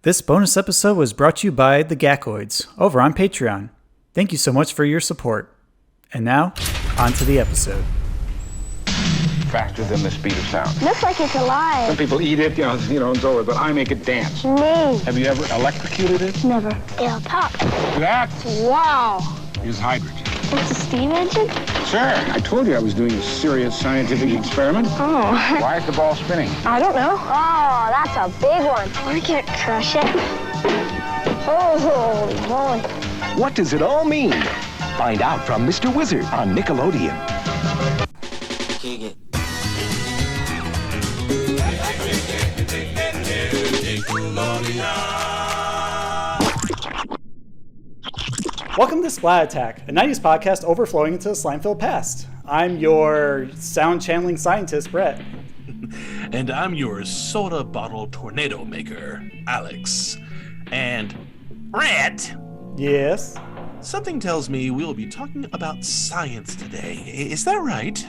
This bonus episode was brought to you by the Gakoids over on Patreon. Thank you so much for your support. And now, on to the episode. Faster than the speed of sound. Looks like it's alive. Some people eat it, it's over, but I make it dance. Me. Have you ever electrocuted it? Never. It'll pop. That Wow. is hydrogen. It's a steam engine? Sure. I told you I was doing a serious scientific experiment. Oh. Why is the ball spinning? I don't know. Oh, that's a big one. I can't crush it. Oh, holy moly. What does it all mean? Find out from Mr. Wizard on Nickelodeon. Welcome to Splat Attack, a 90s podcast overflowing into the slime-filled past. I'm your sound channeling scientist, Brett. And I'm your soda bottle tornado maker, Alex. And Brett, Yes? something tells me we'll be talking about science today. Is that right?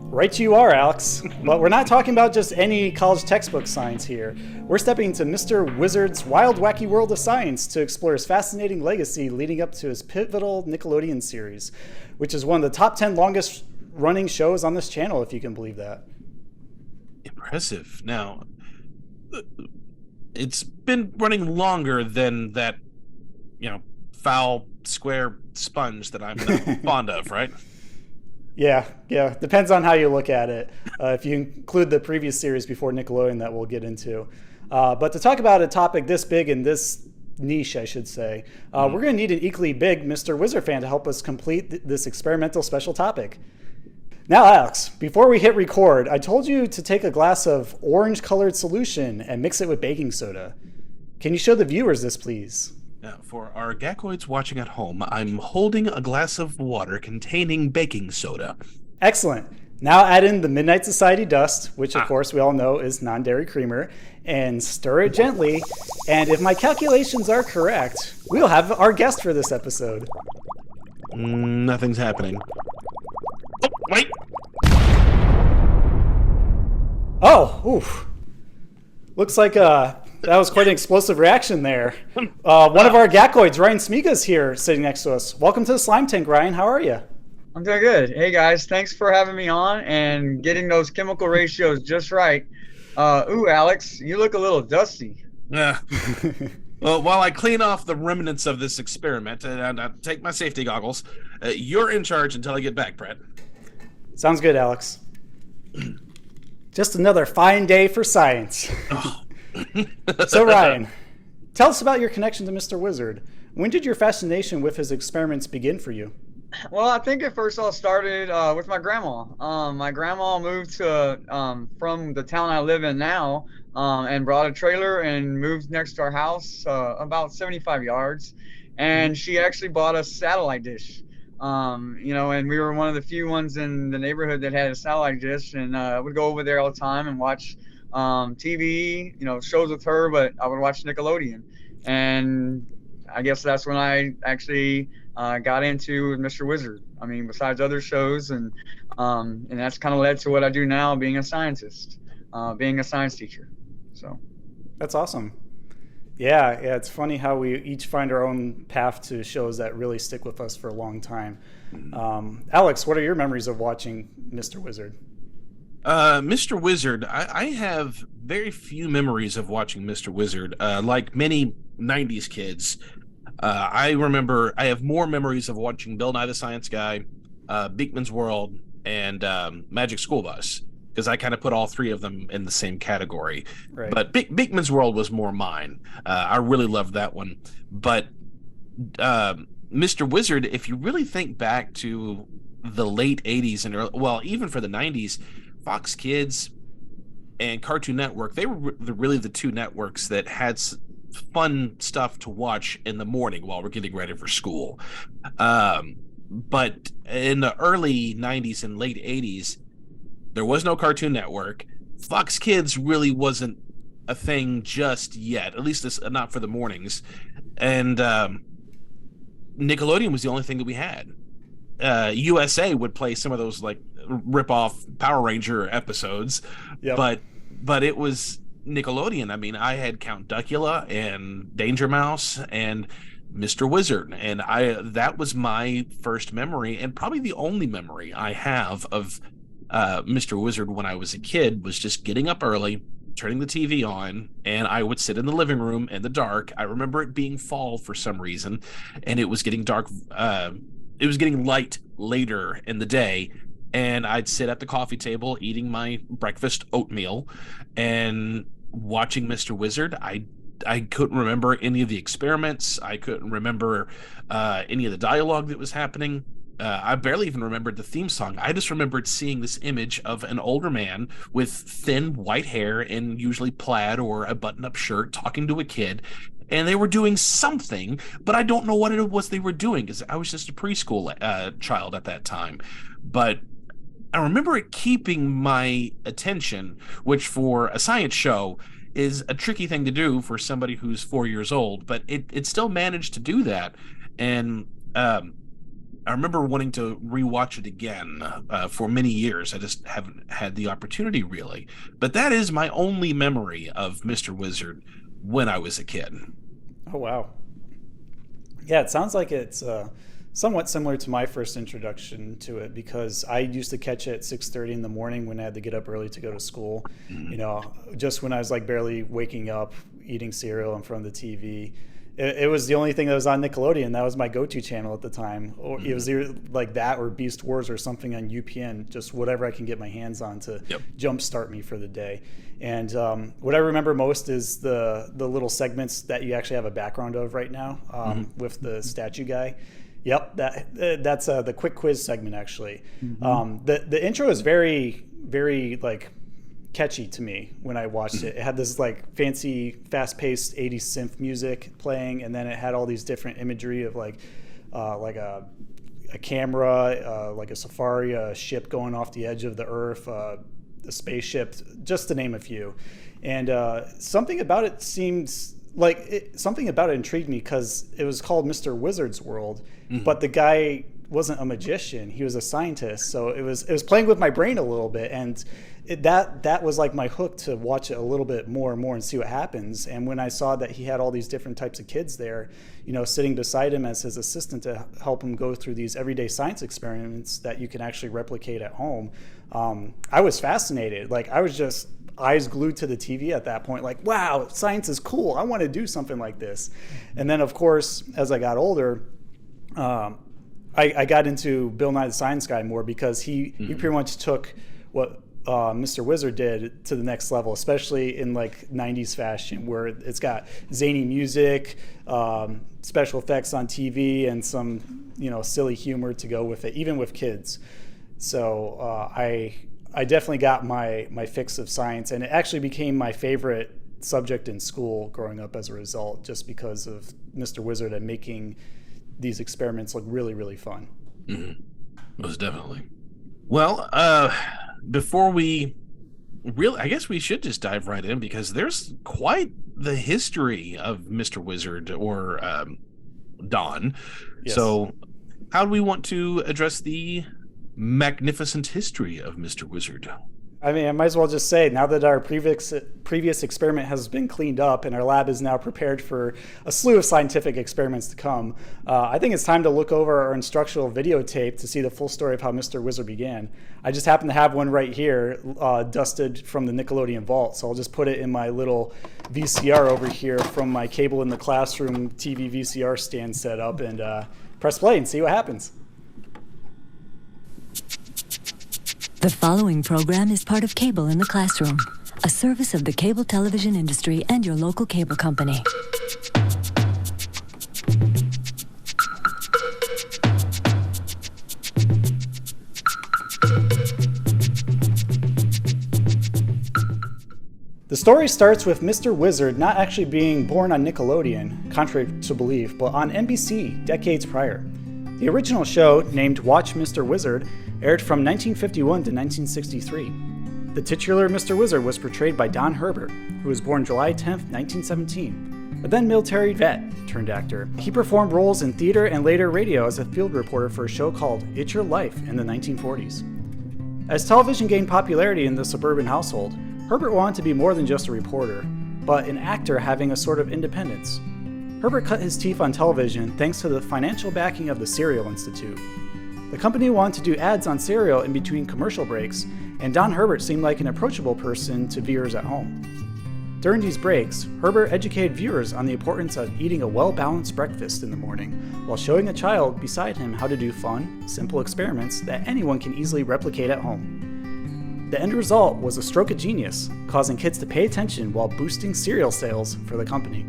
Right you are, Alex. But we're not talking about just any college textbook science here. We're stepping into Mr. Wizard's wild, wacky world of science to explore his fascinating legacy leading up to his pivotal Nickelodeon series, which is one of the top 10 longest running shows on this channel, if you can believe that. Impressive. Now, it's been running longer than that, foul square sponge that I'm fond of, right? Yeah. Depends on how you look at it. If you include the previous series before Nickelodeon that we'll get into. But to talk about a topic this big and this niche, I should say, we're going to need an equally big Mr. Wizard fan to help us complete this experimental special topic. Now, Alex, before we hit record, I told you to take a glass of orange-colored solution and mix it with baking soda. Can you show the viewers this, please? Now, for our Gakoids watching at home, I'm holding a glass of water containing baking soda. Excellent. Now add in the Midnight Society dust, which of course we all know is non-dairy creamer, and stir it gently. And if my calculations are correct, we'll have our guest for this episode. Nothing's happening. Oh, wait! Oh, oof. Looks like that was quite an explosive reaction there. One of our Gakoids, Ryan Smiga's here sitting next to us. Welcome to the Slime Tank, Ryan. How are you? I'm doing good. Hey guys, thanks for having me on and getting those chemical ratios just right. Ooh, Alex, you look a little dusty. Yeah. Well, while I clean off the remnants of this experiment and I take my safety goggles, you're in charge until I get back, Brett. Sounds good, Alex. Just another fine day for science. So, Ryan, tell us about your connection to Mr. Wizard. When did your fascination with his experiments begin for you? Well, I think it first all started with my grandma. My grandma moved to from the town I live in now and brought a trailer and moved next to our house about 75 yards. And she actually bought a satellite dish. And we were one of the few ones in the neighborhood that had a satellite dish, and I would go over there all the time and watch TV, shows with her, but I would watch Nickelodeon. And I guess that's when I actually got into Mr. Wizard. I mean, besides other shows, and that's kind of led to what I do now, being a scientist, being a science teacher. So that's awesome. Yeah, it's funny how we each find our own path to shows that really stick with us for a long time. Alex, what are your memories of watching Mr. Wizard? Mr. Wizard, I have very few memories of watching Mr. Wizard. Like many 90s kids, I have more memories of watching Bill Nye the Science Guy, Beakman's World, and Magic School Bus, because I kind of put all three of them in the same category. Right. But Beakman's World was more mine. I really loved that one. But Mr. Wizard, if you really think back to the late 80s and even for the 90s, Fox Kids and Cartoon Network, they were really the two networks that had fun stuff to watch in the morning while we're getting ready for school. But in the early 90s and late 80s, there was no Cartoon Network. Fox Kids really wasn't a thing just yet, at least not for the mornings. And Nickelodeon was the only thing that we had. USA would play some of those like rip-off Power Ranger episodes, yep. but it was Nickelodeon, I mean, I had Count Duckula and Danger Mouse and Mr. Wizard, and that was my first memory, and probably the only memory I have of Mr. Wizard when I was a kid, was just getting up early, turning the TV on, and I would sit in the living room in the dark. I remember it being fall for some reason, and it was getting dark. It was getting light later in the day, and I'd sit at the coffee table eating my breakfast oatmeal and watching Mr. Wizard. I couldn't remember any of the experiments. I couldn't remember any of the dialogue that was happening. I barely even remembered the theme song. I just remembered seeing this image of an older man with thin white hair and usually plaid or a button-up shirt talking to a kid, and they were doing something, but I don't know what it was they were doing, because I was just a preschool child at that time. But I remember it keeping my attention, which for a science show is a tricky thing to do for somebody who's 4 years old, but it still managed to do that. And I remember wanting to rewatch it again for many years. I just haven't had the opportunity, really. But that is my only memory of Mr. Wizard when I was a kid. Oh, wow. Yeah, it sounds like it's somewhat similar to my first introduction to it, because I used to catch it at 6:30 in the morning when I had to get up early to go to school. You know, just when I was like barely waking up, eating cereal in front of the TV. It was the only thing that was on Nickelodeon. That was my go-to channel at the time. Or it was either like that or Beast Wars or something on UPN, just whatever I can get my hands on to jumpstart me for the day. And what I remember most is the little segments that you actually have a background of right now with the statue guy. Yep, that's the quick quiz segment, actually. The intro is very, very like catchy to me when I watched it. It had this like fancy, fast-paced 80s synth music playing, and then it had all these different imagery of like a camera, like a safari, a ship going off the edge of the earth, a spaceship, just to name a few. And something about it seems like something about it intrigued me, because it was called Mr. Wizard's World, but the guy wasn't a magician; he was a scientist. So it was playing with my brain a little bit, and that was like my hook to watch it a little bit more and more and see what happens. And when I saw that he had all these different types of kids there, you know, sitting beside him as his assistant to help him go through these everyday science experiments that you can actually replicate at home, I was fascinated. Like, I was just eyes glued to the TV at that point, like, wow, science is cool. I want to do something like this. And then, of course, as I got older, I got into Bill Nye the Science Guy more, because he pretty much took what Mr. Wizard did to the next level, especially in like 90s fashion, where it's got zany music, special effects on TV, and some, you know, silly humor to go with it, even with kids. So I definitely got my fix of science, and it actually became my favorite subject in school growing up as a result, just because of Mr. Wizard and making these experiments look really, really fun. Most definitely. Well, before we really, I guess we should just dive right in, because there's quite the history of Mr. Wizard, or Don. Yes. So how do we want to address the magnificent history of Mr. Wizard? I mean, I might as well just say, now that our previous experiment has been cleaned up and our lab is now prepared for a slew of scientific experiments to come, I think it's time to look over our instructional videotape to see the full story of how Mr. Wizard began. I just happen to have one right here, dusted from the Nickelodeon vault, so I'll just put it in my little VCR over here from my Cable in the Classroom TV VCR stand set up, and press play and see what happens. The following program is part of Cable in the Classroom, a service of the cable television industry and your local cable company. The story starts with Mr. Wizard not actually being born on Nickelodeon, contrary to belief, but on NBC decades prior. The original show, named Watch Mr. Wizard, aired from 1951 to 1963. The titular Mr. Wizard was portrayed by Don Herbert, who was born July 10, 1917, a then military vet turned actor. He performed roles in theater and later radio as a field reporter for a show called It's Your Life in the 1940s. As television gained popularity in the suburban household, Herbert wanted to be more than just a reporter, but an actor having a sort of independence. Herbert cut his teeth on television thanks to the financial backing of the Cereal Institute. The company wanted to do ads on cereal in between commercial breaks, and Don Herbert seemed like an approachable person to viewers at home. During these breaks, Herbert educated viewers on the importance of eating a well-balanced breakfast in the morning, while showing a child beside him how to do fun, simple experiments that anyone can easily replicate at home. The end result was a stroke of genius, causing kids to pay attention while boosting cereal sales for the company.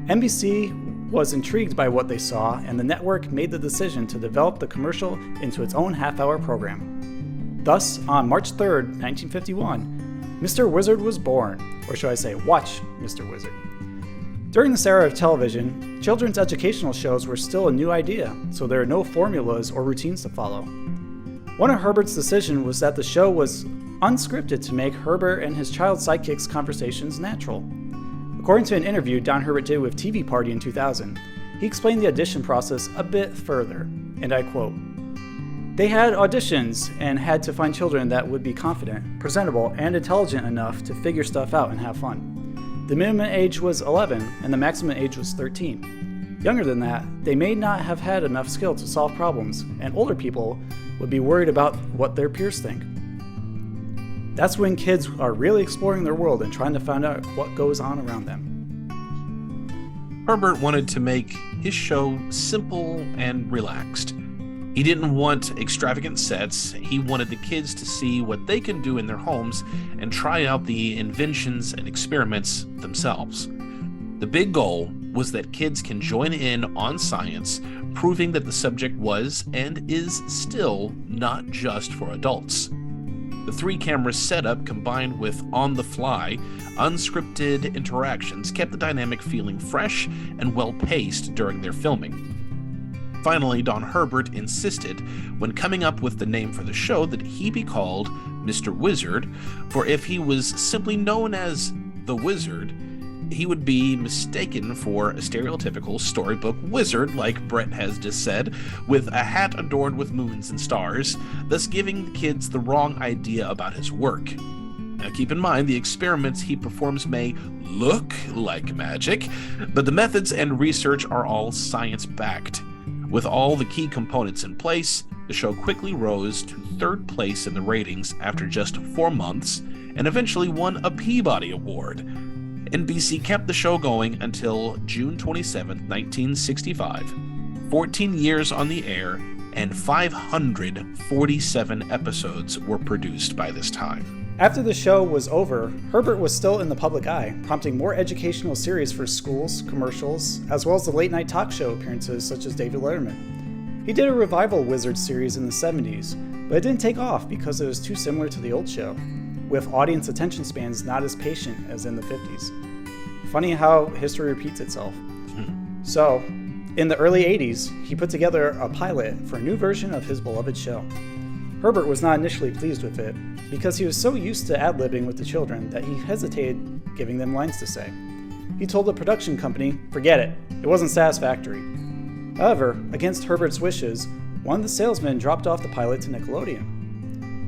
NBC was intrigued by what they saw, and the network made the decision to develop the commercial into its own half-hour program. Thus, on March 3, 1951, Mr. Wizard was born, or should I say, watch Mr. Wizard. During this era of television, children's educational shows were still a new idea, so there are no formulas or routines to follow. One of Herbert's decisions was that the show was unscripted to make Herbert and his child sidekick's conversations natural. According to an interview Don Herbert did with TV Party in 2000, he explained the audition process a bit further, and I quote, "They had auditions and had to find children that would be confident, presentable, and intelligent enough to figure stuff out and have fun. The minimum age was 11 and the maximum age was 13. Younger than that, they may not have had enough skill to solve problems, and older people would be worried about what their peers think. That's when kids are really exploring their world and trying to find out what goes on around them." Herbert wanted to make his show simple and relaxed. He didn't want extravagant sets. He wanted the kids to see what they can do in their homes and try out the inventions and experiments themselves. The big goal was that kids can join in on science, proving that the subject was and is still not just for adults. The 3-camera setup combined with on-the-fly, unscripted interactions kept the dynamic feeling fresh and well-paced during their filming. Finally, Don Herbert insisted, when coming up with the name for the show, that he be called Mr. Wizard, for if he was simply known as the Wizard, he would be mistaken for a stereotypical storybook wizard, like Brett has just said, with a hat adorned with moons and stars, thus giving the kids the wrong idea about his work. Now keep in mind, the experiments he performs may look like magic, but the methods and research are all science-backed. With all the key components in place, the show quickly rose to 3rd place in the ratings after just 4 months, and eventually won a Peabody Award. NBC kept the show going until June 27, 1965. 14 years on the air, and 547 episodes were produced by this time. After the show was over, Herbert was still in the public eye, prompting more educational series for schools, commercials, as well as the late-night talk show appearances such as David Letterman. He did a revival Wizard series in the 70s, but it didn't take off because it was too similar to the old show, with audience attention spans not as patient as in the 50s. Funny how history repeats itself. So, in the early 80s, he put together a pilot for a new version of his beloved show. Herbert was not initially pleased with it, because he was so used to ad-libbing with the children that he hesitated giving them lines to say. He told the production company, forget it wasn't satisfactory. However, against Herbert's wishes, one of the salesmen dropped off the pilot to Nickelodeon.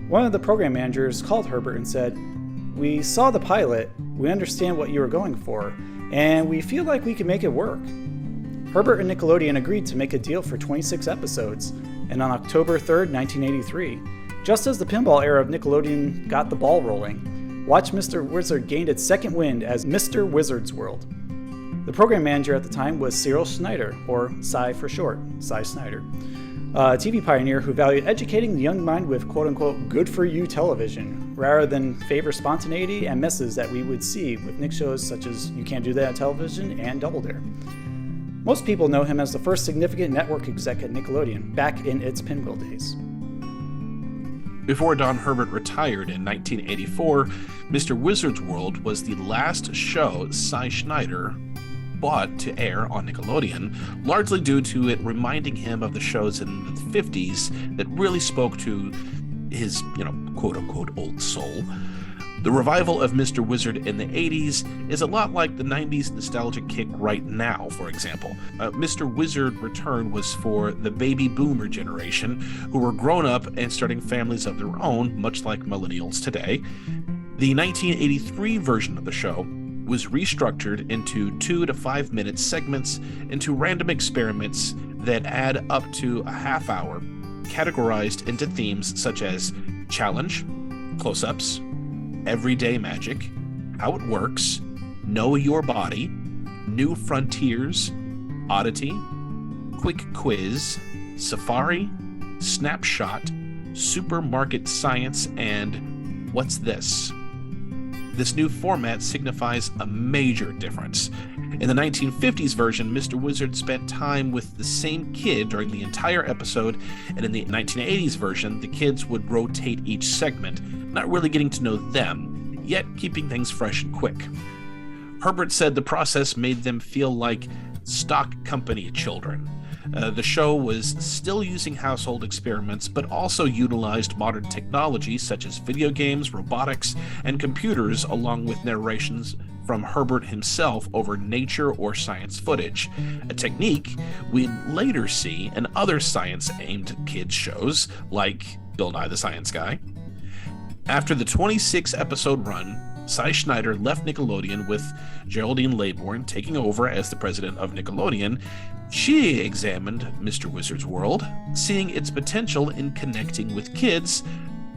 One of the program managers called Herbert and said, "We saw the pilot, we understand what you were going for, and we feel like we can make it work." Herbert and Nickelodeon agreed to make a deal for 26 episodes, and on October 3, 1983, just as the pinball era of Nickelodeon got the ball rolling, Watch Mr. Wizard gained its second wind as Mr. Wizard's World. The program manager at the time was Cyril Schneider, or Cy for short, Cy Snyder, a TV pioneer who valued educating the young mind with quote-unquote good-for-you television, rather than favor spontaneity and messes that we would see with Nick shows such as You Can't Do That on Television and Double Dare. Most people know him as the first significant network exec at Nickelodeon, back in its pinwheel days. Before Don Herbert retired in 1984, Mr. Wizard's World was the last show Cy Schneider bought to air on Nickelodeon, largely due to it reminding him of the shows in the 50s that really spoke to his, quote-unquote old soul. The revival of Mr. Wizard in the 80s is a lot like the 90s nostalgic kick right now, for example. Mr. Wizard Return was for the baby boomer generation who were grown up and starting families of their own, much like millennials today. The 1983 version of the show was restructured into 2 to 5 minute segments into random experiments that add up to a half hour, categorized into themes such as challenge, close-ups, everyday magic, how it works, know your body, new frontiers, oddity, quick quiz, safari, snapshot, supermarket science, and what's this? This new format signifies a major difference. In the 1950s version, Mr. Wizard spent time with the same kid during the entire episode, and in the 1980s version, the kids would rotate each segment, not really getting to know them, yet keeping things fresh and quick. Herbert said the process made them feel like stock company children. The show was still using household experiments, but also utilized modern technology such as video games, robotics, and computers, along with narrations from Herbert himself over nature or science footage, a technique we'd later see in other science-aimed kids shows like Bill Nye the Science Guy. After the 26-episode run, Cy Schneider left Nickelodeon with Geraldine Laybourne taking over as the president of Nickelodeon. She examined Mr. Wizard's World, seeing its potential in connecting with kids.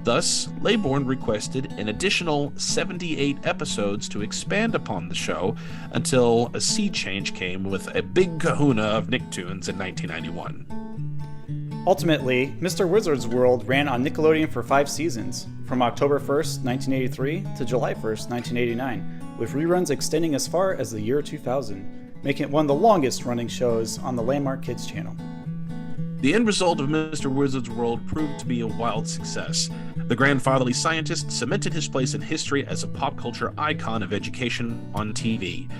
Thus, Laybourne requested an additional 78 episodes to expand upon the show until a sea change came with a big kahuna of Nicktoons in 1991. Ultimately, Mr. Wizard's World ran on Nickelodeon for 5 seasons, from October 1st, 1983 to July 1st, 1989, with reruns extending as far as the year 2000, making it one of the longest running shows on the Landmark Kids channel. The end result of Mr. Wizard's World proved to be a wild success. The grandfatherly scientist cemented his place in history as a pop culture icon of education on TV.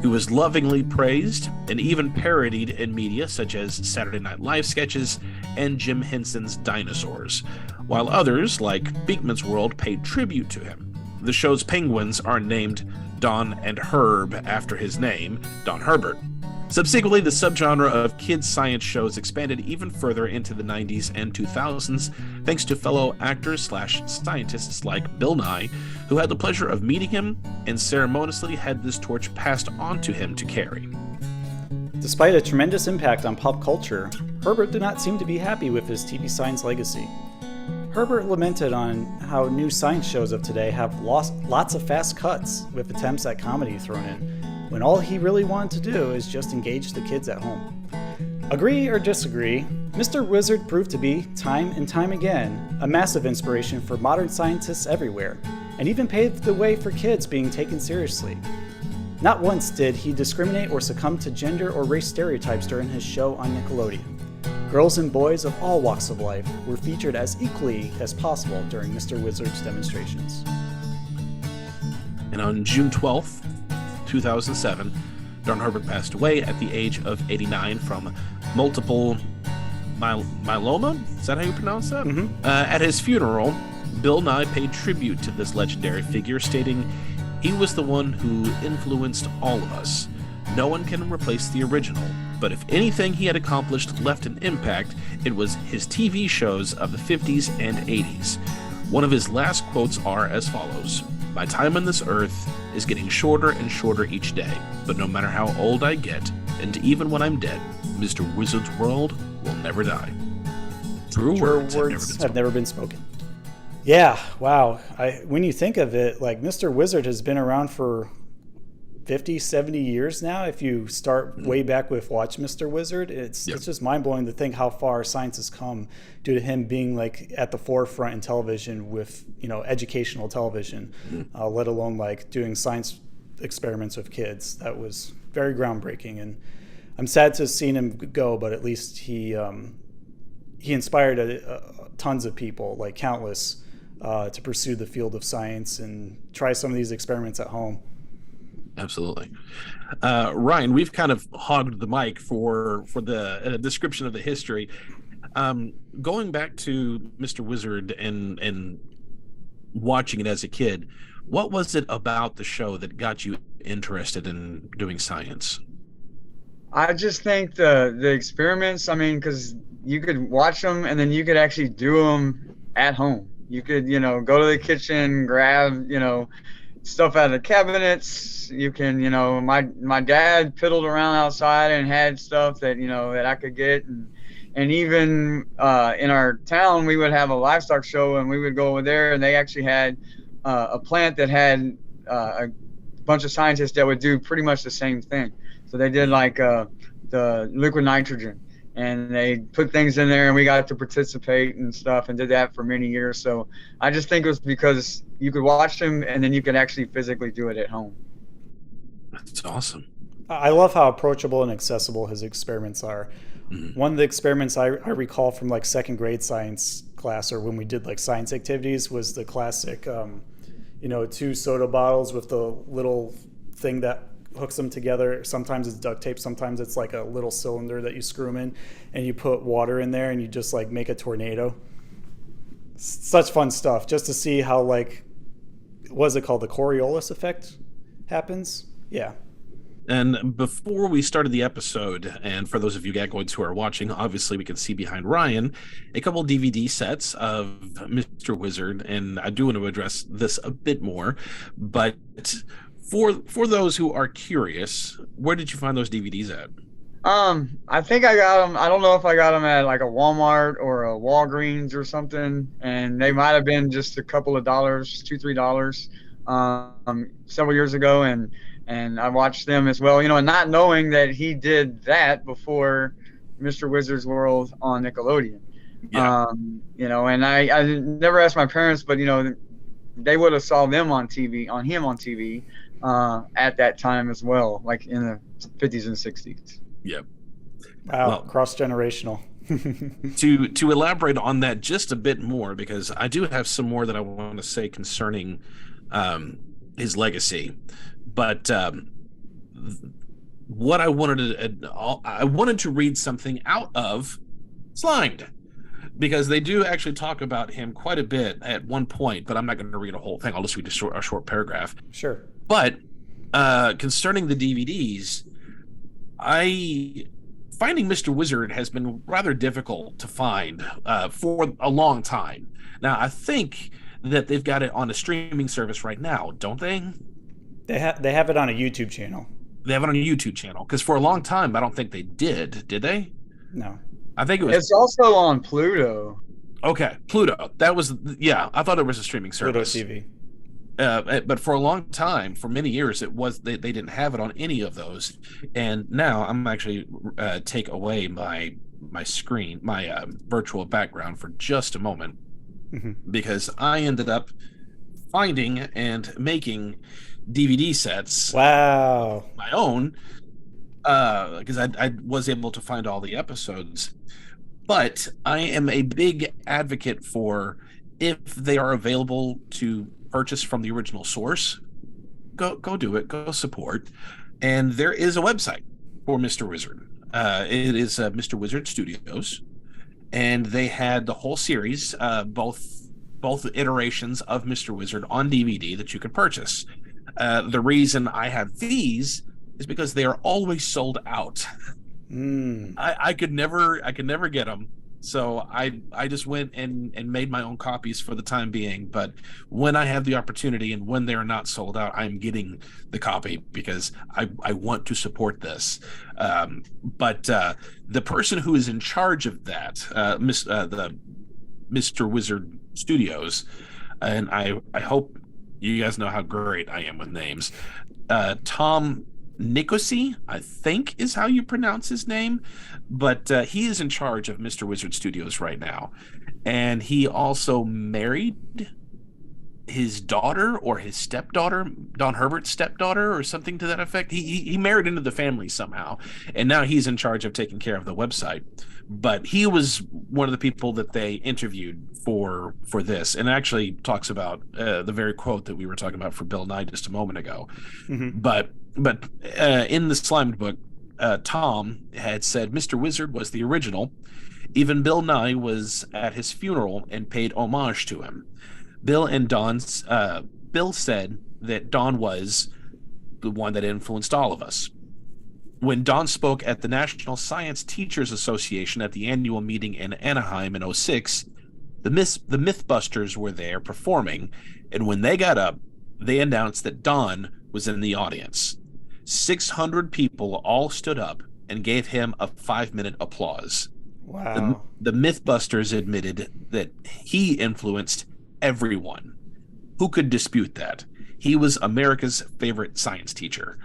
He was lovingly praised and even parodied in media such as Saturday Night Live sketches and Jim Henson's Dinosaurs, while others, like Beakman's World, paid tribute to him. The show's penguins are named Don and Herb after his name, Don Herbert. Subsequently, the subgenre of kids' science shows expanded even further into the 90s and 2000s, thanks to fellow actors/scientists like Bill Nye, who had the pleasure of meeting him and ceremoniously had this torch passed on to him to carry. Despite a tremendous impact on pop culture, Herbert did not seem to be happy with his TV science legacy. Herbert lamented on how new science shows of today have lost lots of fast cuts with attempts at comedy thrown in, when all he really wanted to do is just engage the kids at home. Agree or disagree, Mr. Wizard proved to be, time and time again, a massive inspiration for modern scientists everywhere, and even paved the way for kids being taken seriously. Not once did he discriminate or succumb to gender or race stereotypes during his show on Nickelodeon. Girls and boys of all walks of life were featured as equally as possible during Mr. Wizard's demonstrations. And on June 12th, 2007, Don Herbert passed away at the age of 89 from multiple myeloma? Is that how you pronounce that? Mm-hmm. At his funeral, Bill Nye paid tribute to this legendary figure, stating, "He was the one who influenced all of us. No one can replace the original, but if anything he had accomplished left an impact, it was his TV shows of the 50s and 80s. One of his last quotes are as follows: "My time on this earth is getting shorter and shorter each day, but no matter how old I get, and even when I'm dead, Mr. Wizard's World will never die." True words have never been spoken. Yeah, wow. When you think of it, like, Mr. Wizard has been around for 50, 70 years now. If you start way back with Watch Mr. Wizard, it's just mind-blowing to think how far science has come due to him being like at the forefront in television with, educational television, let alone like doing science experiments with kids. That was very groundbreaking, and I'm sad to have seen him go, but at least he inspired tons of people, like countless, to pursue the field of science and try some of these experiments at home. Absolutely. Ryan, we've kind of hogged the mic for the description of the history. Going back to Mr. Wizard and watching it as a kid, what was it about the show that got you interested in doing science? I just think the experiments, because you could watch them and then you could actually do them at home. You could, go to the kitchen, grab, stuff out of the cabinets. You can, my dad piddled around outside and had stuff that, that I could get. And even in our town, we would have a livestock show, and we would go over there, and they actually had a plant that had a bunch of scientists that would do pretty much the same thing. So they did like the liquid nitrogen, and they put things in there, and we got to participate and stuff, and did that for many years. So I just think it was because you could watch them, and then you could actually physically do it at home. That's awesome. I love how approachable and accessible his experiments are. One of the experiments I recall from like second grade science class, or when we did like science activities, was the classic, 2 soda bottles with the little thing that hooks them together. Sometimes it's duct tape, sometimes it's like a little cylinder that you screw them in, and you put water in there, and you just like make a tornado. Such fun stuff, just to see how, like, what's it called, the Coriolis effect happens. Yeah. And before we started the episode, and for those of you Gagoids who are watching, obviously we can see behind Ryan a couple DVD sets of Mr. Wizard, and I do want to address this a bit more, but for those who are curious, where did you find those DVDs at? I think I got them. I don't know if I got them at like a Walmart or a Walgreens or something, and they might have been just a couple of dollars, $2-3, several years ago, and I watched them as well, and not knowing that he did that before Mr. Wizard's World on Nickelodeon. Yeah. And I never asked my parents, but they would have saw them on TV, on him on TV, at that time as well, like in the 50s and 60s. Yep. Wow, Well, cross-generational. to elaborate on that just a bit more, because I do have some more that I want to say concerning his legacy, but what I wanted to read something out of Slimed, because they do actually talk about him quite a bit at one point, but I'm not going to read a whole thing. I'll just read a short paragraph. Sure. But concerning the DVDs, finding Mr. Wizard has been rather difficult to find for a long time. Now, I think that they've got it on a streaming service right now, don't they? They have it on a YouTube channel. They have it on a YouTube channel, because for a long time, I don't think they did they? No. I think it was. It's also on Pluto. Okay, Pluto. That was, yeah, I thought it was a streaming service. Pluto TV. But for a long time, for many years, it was they didn't have it on any of those. And now I'm actually take away my screen, my virtual background for just a moment, because I ended up finding and making DVD sets. Wow. My own, because I was able to find all the episodes. But I am a big advocate for, if they are available to purchase from the original source, go do it, go support. And there is a website for Mr. Wizard. It is Mr. Wizard Studios, and they had the whole series, both iterations of Mr. Wizard on DVD that you could purchase. The reason I have these is because they are always sold out. I could never get them, so I just went and made my own copies for the time being. But when I have the opportunity and when they're not sold out, I'm getting the copy, because I want to support this. But the person who is in charge of that, the Mr. Wizard Studios, and I hope you guys know how great I am with names, Tom Nicosi, I think is how you pronounce his name, but he is in charge of Mr. Wizard Studios right now, and he also married his daughter, or his stepdaughter, Don Herbert's stepdaughter, or something to that effect. He married into the family somehow, and now he's in charge of taking care of the website. But he was one of the people that they interviewed for this, and actually talks about the very quote that we were talking about for Bill Nye just a moment ago. But in the Slimed book, Tom had said Mr. Wizard was the original. Even Bill Nye was at his funeral and paid homage to him. Bill said that Don was the one that influenced all of us. When Don spoke at the National Science Teachers Association at the annual meeting in Anaheim in 2006, The Mythbusters were there performing, and when they got up, they announced that Don was in the audience. 600 people all stood up and gave him a 5-minute applause. Wow. The Mythbusters admitted that he influenced everyone. Who could dispute that? He was America's favorite science teacher.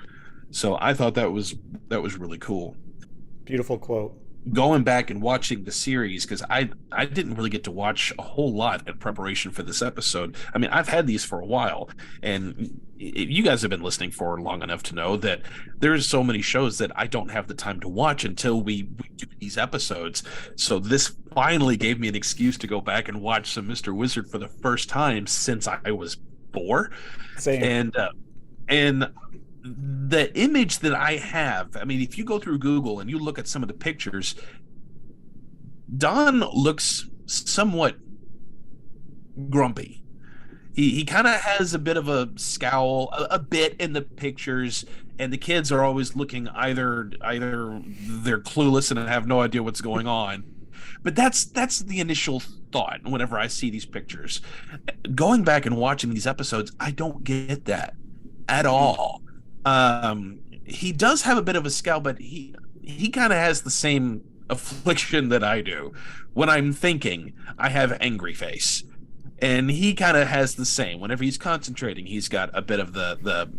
So I thought that was really cool. Beautiful quote. Going back and watching the series, because I didn't really get to watch a whole lot in preparation for this episode. I mean, I've had these for a while, and you guys have been listening for long enough to know that there's so many shows that I don't have the time to watch until we do these episodes. So this finally gave me an excuse to go back and watch some Mr. Wizard for the first time since I was 4. Same. And the image that I have, I mean, if you go through Google and you look at some of the pictures, Don looks somewhat grumpy. He kind of has a bit of a scowl, a bit in the pictures, and the kids are always looking either they're clueless and have no idea what's going on. But that's the initial thought whenever I see these pictures. Going back and watching these episodes, I don't get that at all. He does have a bit of a scowl, but he kind of has the same affliction that I do. When I'm thinking, I have angry face, and he kind of has the same. Whenever he's concentrating, he's got a bit of the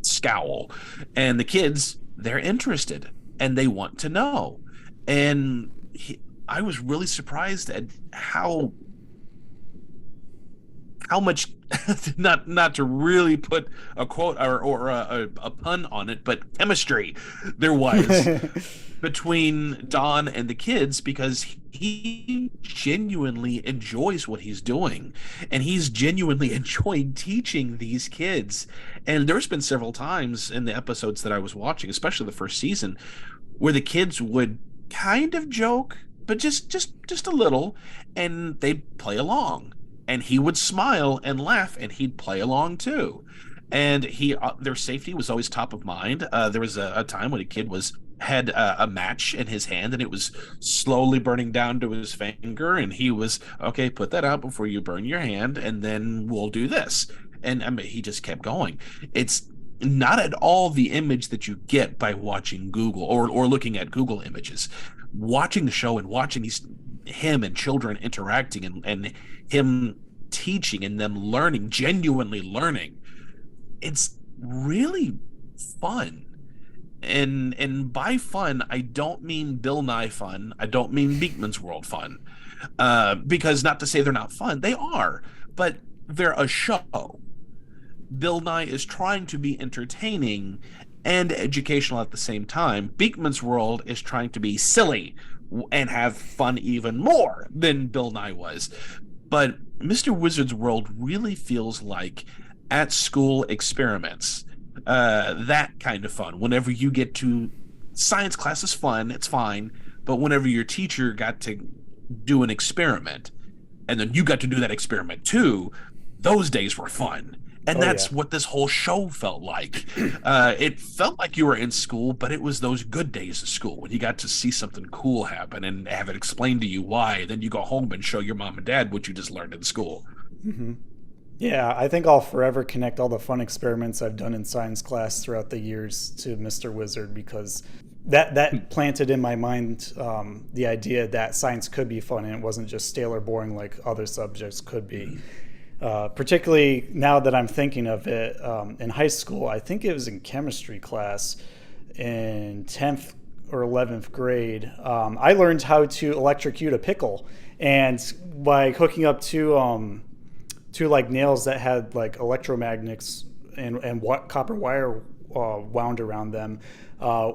scowl, and the kids, they're interested and they want to know. And I was really surprised at how much, not to really put a quote or a pun on it, but chemistry there was between Don and the kids, because he genuinely enjoys what he's doing, and he's genuinely enjoying teaching these kids. And there's been several times in the episodes that I was watching, especially the first season, where the kids would kind of joke, but just a little, and they'd play along. And he would smile and laugh, and he'd play along too. And their safety was always top of mind. There was a time when a kid had a match in his hand, and it was slowly burning down to his finger, and he was, okay, put that out before you burn your hand, and then we'll do this. And I mean, he just kept going. It's not at all the image that you get by watching Google or looking at Google images. Watching the show and watching him and children interacting and him teaching and them learning, genuinely learning, it's really fun. And by fun, I don't mean Bill Nye fun. I don't mean Beakman's World fun, because not to say they're not fun, they are, but they're a show. Bill Nye is trying to be entertaining and educational at the same time. Beakman's World is trying to be silly and have fun even more than Bill Nye was. But Mr. Wizard's World really feels like at school experiments. That kind of fun. Whenever you get to science class is fun, it's fine. But whenever your teacher got to do an experiment, and then you got to do that experiment too, those days were fun. And that's what this whole show felt like. It felt like you were in school, but it was those good days of school when you got to see something cool happen and have it explained to you why. Then you go home and show your mom and dad what you just learned in school. Mm-hmm. Yeah, I think I'll forever connect all the fun experiments I've done in science class throughout the years to Mr. Wizard, because that planted in my mind the idea that science could be fun and it wasn't just stale or boring like other subjects could be. Particularly now that I'm thinking of it, in high school, I think it was in chemistry class in 10th or 11th grade, I learned how to electrocute a pickle, and by hooking up two like nails that had like electromagnets and copper wire wound around them.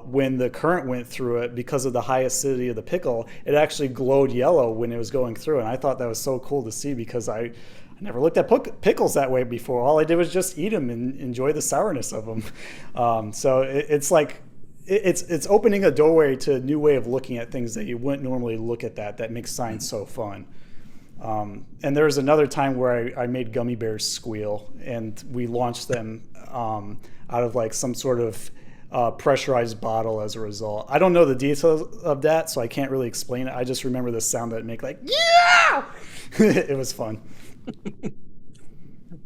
When the current went through it, because of the high acidity of the pickle, it actually glowed yellow when it was going through, and I thought that was so cool to see, because I never looked at pickles that way before. All I did was just eat them and enjoy the sourness of them. So it's like it's opening a doorway to a new way of looking at things that you wouldn't normally look at that makes science so fun. And there was another time where I made gummy bears squeal, and we launched them out of like some sort of pressurized bottle as a result. I don't know the details of that, so I can't really explain it. I just remember the sound that it made, like, yeah! It was fun.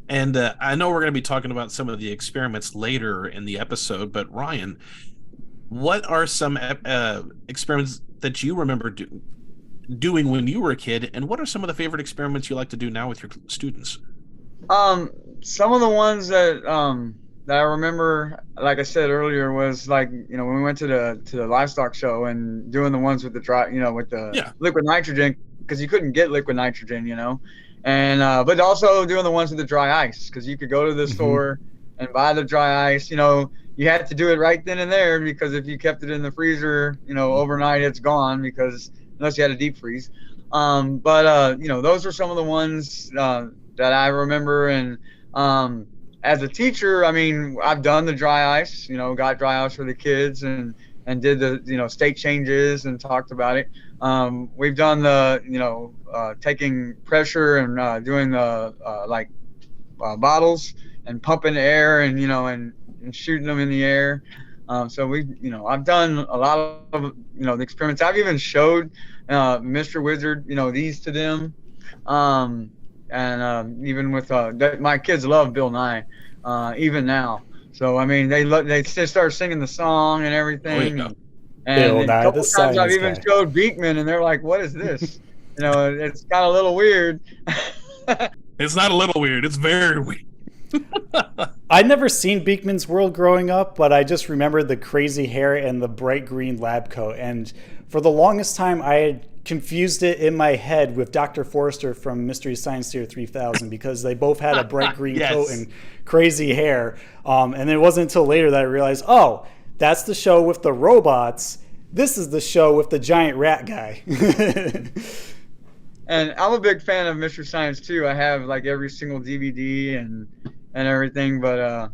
And I know we're going to be talking about some of the experiments later in the episode, but Ryan, what are some experiments that you remember doing when you were a kid, and what are some of the favorite experiments you like to do now with your students? Some of the ones that I remember, like I said earlier, was like, when we went to the livestock show and doing the ones with the dry, with the liquid nitrogen, because you couldn't get liquid nitrogen, and but also doing the ones with the dry ice, because you could go to the store and buy the dry ice. You had to do it right then and there, because if you kept it in the freezer, overnight, it's gone, because unless you had a deep freeze. But those are some of the ones that I remember. And as a teacher, I mean, I've done the dry ice, got dry ice for the kids, and did the state changes and talked about it. We've done the taking pressure and doing the bottles and pumping air and and shooting them in the air. So I've done a lot of the experiments. I've even showed Mr. Wizard these to them. And even with my kids love Bill Nye, even now. So I mean, they start singing the song and everything. Oh, yeah. And Bill a Nye, couple the times I've science even guy. showed Beekman, and they're like, "What is this?" It's kind of a little weird. It's not a little weird. It's very weird. I'd never seen Beekman's World growing up, but I just remember the crazy hair and the bright green lab coat. And for the longest time, I had confused it in my head with Dr. Forrester from Mystery Science Theater 3000, because they both had a bright green Yes. coat and crazy hair. And it wasn't until later that I realized, oh, that's the show with the robots. This is the show with the giant rat guy. And I'm a big fan of Mr. Science too. I have like every single DVD and everything. But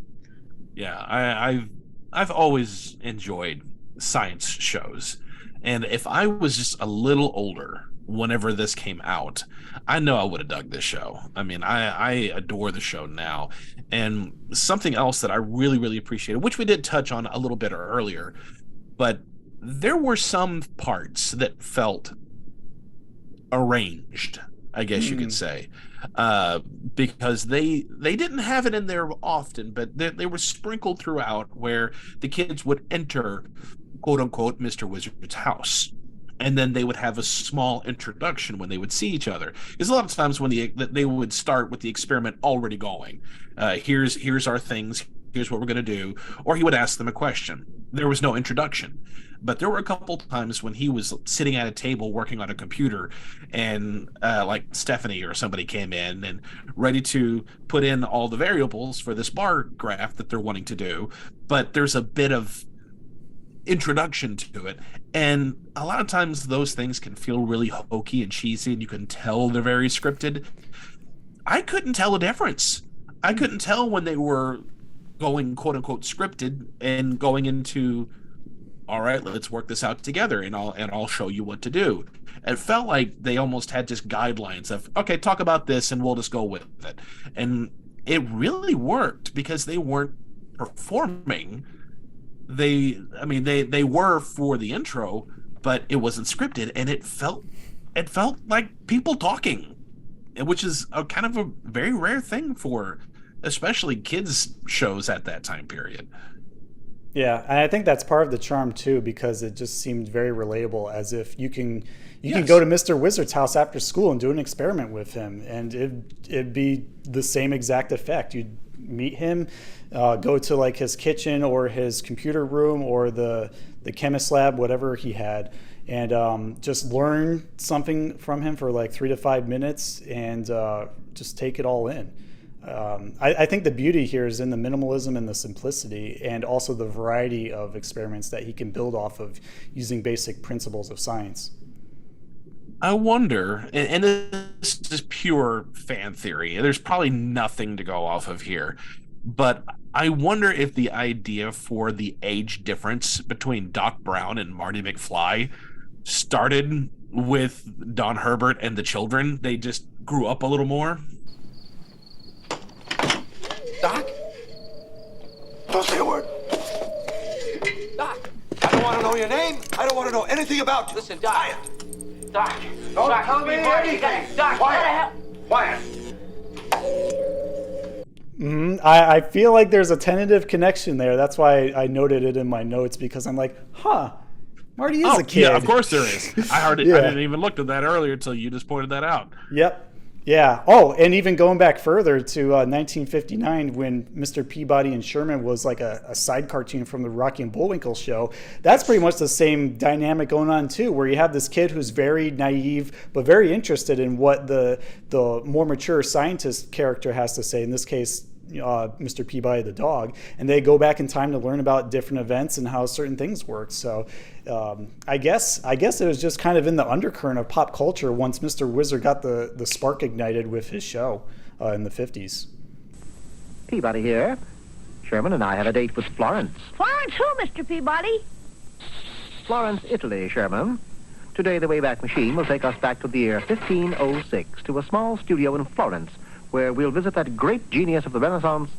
Yeah, I've always enjoyed science shows, and if I was just a little older whenever this came out, I know I would have dug this show. I mean, I adore the show now. And something else that I really, really appreciated, which we did touch on a little bit earlier, but there were some parts that felt arranged, I guess you could say, because they didn't have it in there often, but they were sprinkled throughout, where the kids would enter, quote unquote, Mr. Wizard's house, and then they would have a small introduction when they would see each other. Because a lot of times when they would start with the experiment already going, here's our things, here's what we're going to do, or he would ask them a question. There was no introduction. But there were a couple times when he was sitting at a table working on a computer, and like Stephanie or somebody came in and ready to put in all the variables for this bar graph that they're wanting to do. But there's a bit of introduction to it. And a lot of times those things can feel really hokey and cheesy, and you can tell they're very scripted. I couldn't tell a difference. I couldn't tell when they were going, quote unquote, scripted and going into, all right, let's work this out together, and I'll show you what to do. It felt like they almost had just guidelines of, okay, talk about this and we'll just go with it. And it really worked, because they weren't performing. They were for the intro, but it wasn't scripted, and it felt like people talking, which is a kind of a very rare thing for especially kids shows at that time period. Yeah, and I think that's part of the charm too, because it just seemed very relatable, as if you can go to Mr. Wizard's house after school and do an experiment with him, and it'd be the same exact effect. You'd meet him, go to like his kitchen or his computer room or the chemist lab, whatever he had, and just learn something from him for like 3 to 5 minutes, and just take it all in. I think the beauty here is in the minimalism and the simplicity, and also the variety of experiments that he can build off of using basic principles of science. I wonder, and this is pure fan theory, there's probably nothing to go off of here, but I wonder if the idea for the age difference between Doc Brown and Marty McFly started with Don Herbert and the children. They just grew up a little more. Doc? Don't say a word. Doc, I don't want to know your name. I don't want to know anything about you. Listen, Doc. Doc, Don't tell me anything. Quiet. Quiet. I feel like there's a tentative connection there. That's why I noted it in my notes, because I'm like, Marty is a kid. Yeah, of course there is. I didn't even look at that earlier until you just pointed that out. Yep. Yeah. Oh, and even going back further to 1959, when Mr. Peabody and Sherman was like a side cartoon from the Rocky and Bullwinkle show. That's pretty much the same dynamic going on too, where you have this kid who's very naive but very interested in what the more mature scientist character has to say. In this case, Mr. Peabody the dog, and they go back in time to learn about different events and how certain things work. So I guess it was just kind of in the undercurrent of pop culture once Mr. Wizard got the spark ignited with his show in the 50s. Peabody here. Sherman and I have a date with Florence. Florence who, Mr. Peabody? Florence, Italy, Sherman. Today the Wayback Machine will take us back to the year 1506 to a small studio in Florence, where we'll visit that great genius of the Renaissance,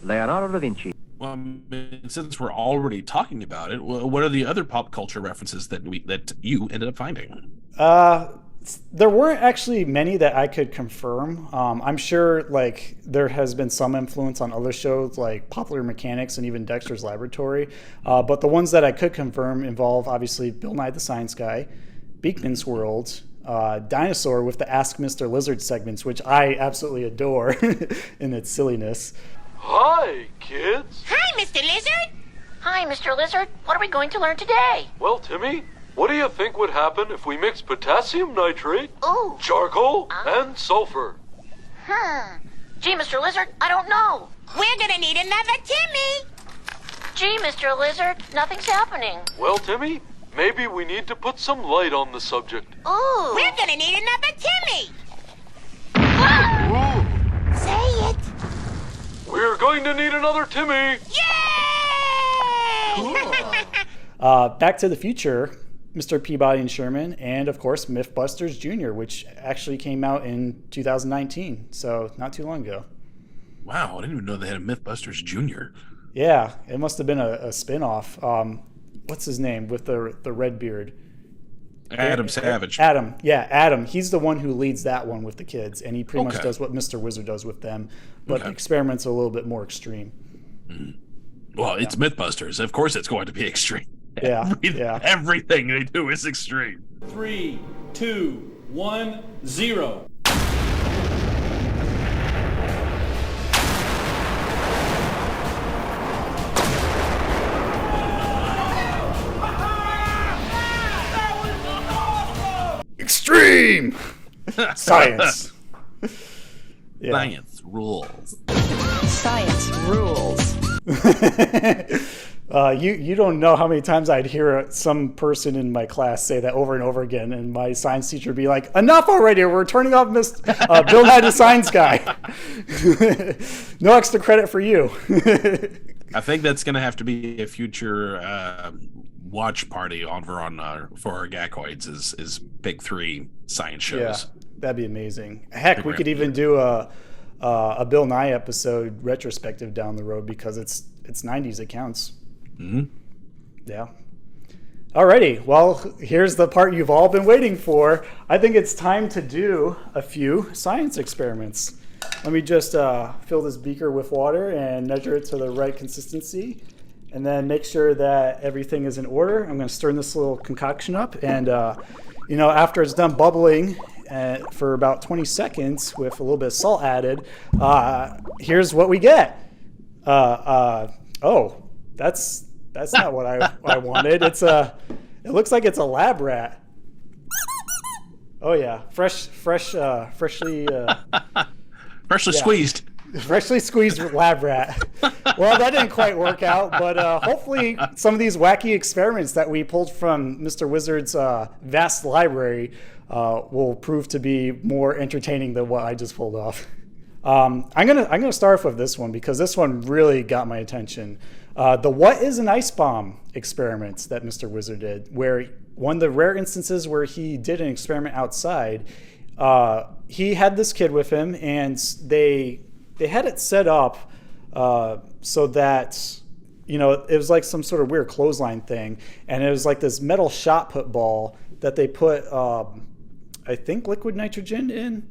Leonardo da Vinci. Well, I mean, since we're already talking about it, what are the other pop culture references that you ended up finding? There weren't actually many that I could confirm. I'm sure like there has been some influence on other shows like Popular Mechanics and even Dexter's Laboratory. But the ones that I could confirm involve obviously Bill Nye the Science Guy, Beakman's World, Dinosaur with the Ask Mr. Lizard segments, which I absolutely adore in its silliness. Hi, kids. Hi, Mr. Lizard. Hi, Mr. Lizard. What are we going to learn today? Well, Timmy, what do you think would happen if we mix potassium nitrate, Ooh. charcoal, and sulfur? Gee, Mr. Lizard, I don't know. We're gonna need another Timmy. Gee, Mr. Lizard, nothing's happening. Well, Timmy, maybe we need to put some light on the subject. Ooh. We're gonna need another Timmy. Ooh. Say it. We're going to need another Timmy. Yay! Back to the Future, Mr. Peabody and Sherman, and of course Mythbusters Jr., which actually came out in 2019, so not too long ago. Wow, I didn't even know they had a Mythbusters Jr. Yeah, it must have been a spin-off. What's his name with the red beard? Adam Savage. Adam. He's the one who leads that one with the kids, and he pretty much does what Mr. Wizard does with them, but the experiment's a little bit more extreme. Well, it's Mythbusters. Of course it's going to be extreme. Yeah. Everything they do is extreme. 3, 2, 1, 0. Extreme science. Science rules. Science rules. You don't know how many times I'd hear some person in my class say that over and over again, and my science teacher would be like, "Enough already! We're turning off Bill Nye the Science Guy. No extra credit for you." I think that's going to have to be a future watch party over on for our Gacoids is big three science shows. Yeah, that'd be amazing. Heck, we could even do a Bill Nye episode retrospective down the road, because it's 90s. It counts. Mm-hmm. Yeah. Alrighty. Well, here's the part you've all been waiting for. I think it's time to do a few science experiments. Let me just fill this beaker with water and measure it to the right consistency, and then make sure that everything is in order. I'm going to stir this little concoction up, and after it's done bubbling for about 20 seconds with a little bit of salt added, here's what we get. That's not what I wanted. It looks like it's a lab rat. Oh yeah, freshly squeezed. Freshly squeezed lab rat. Well, that didn't quite work out, but hopefully some of these wacky experiments that we pulled from Mr. Wizard's vast library will prove to be more entertaining than what I just pulled off. I'm gonna start off with this one, because this one really got my attention. The What is an Ice Bomb experiments that Mr. Wizard did, where one of the rare instances where he did an experiment outside, he had this kid with him, and they had it set up so that, it was like some sort of weird clothesline thing, and it was like this metal shot put ball that they put I think, liquid nitrogen in.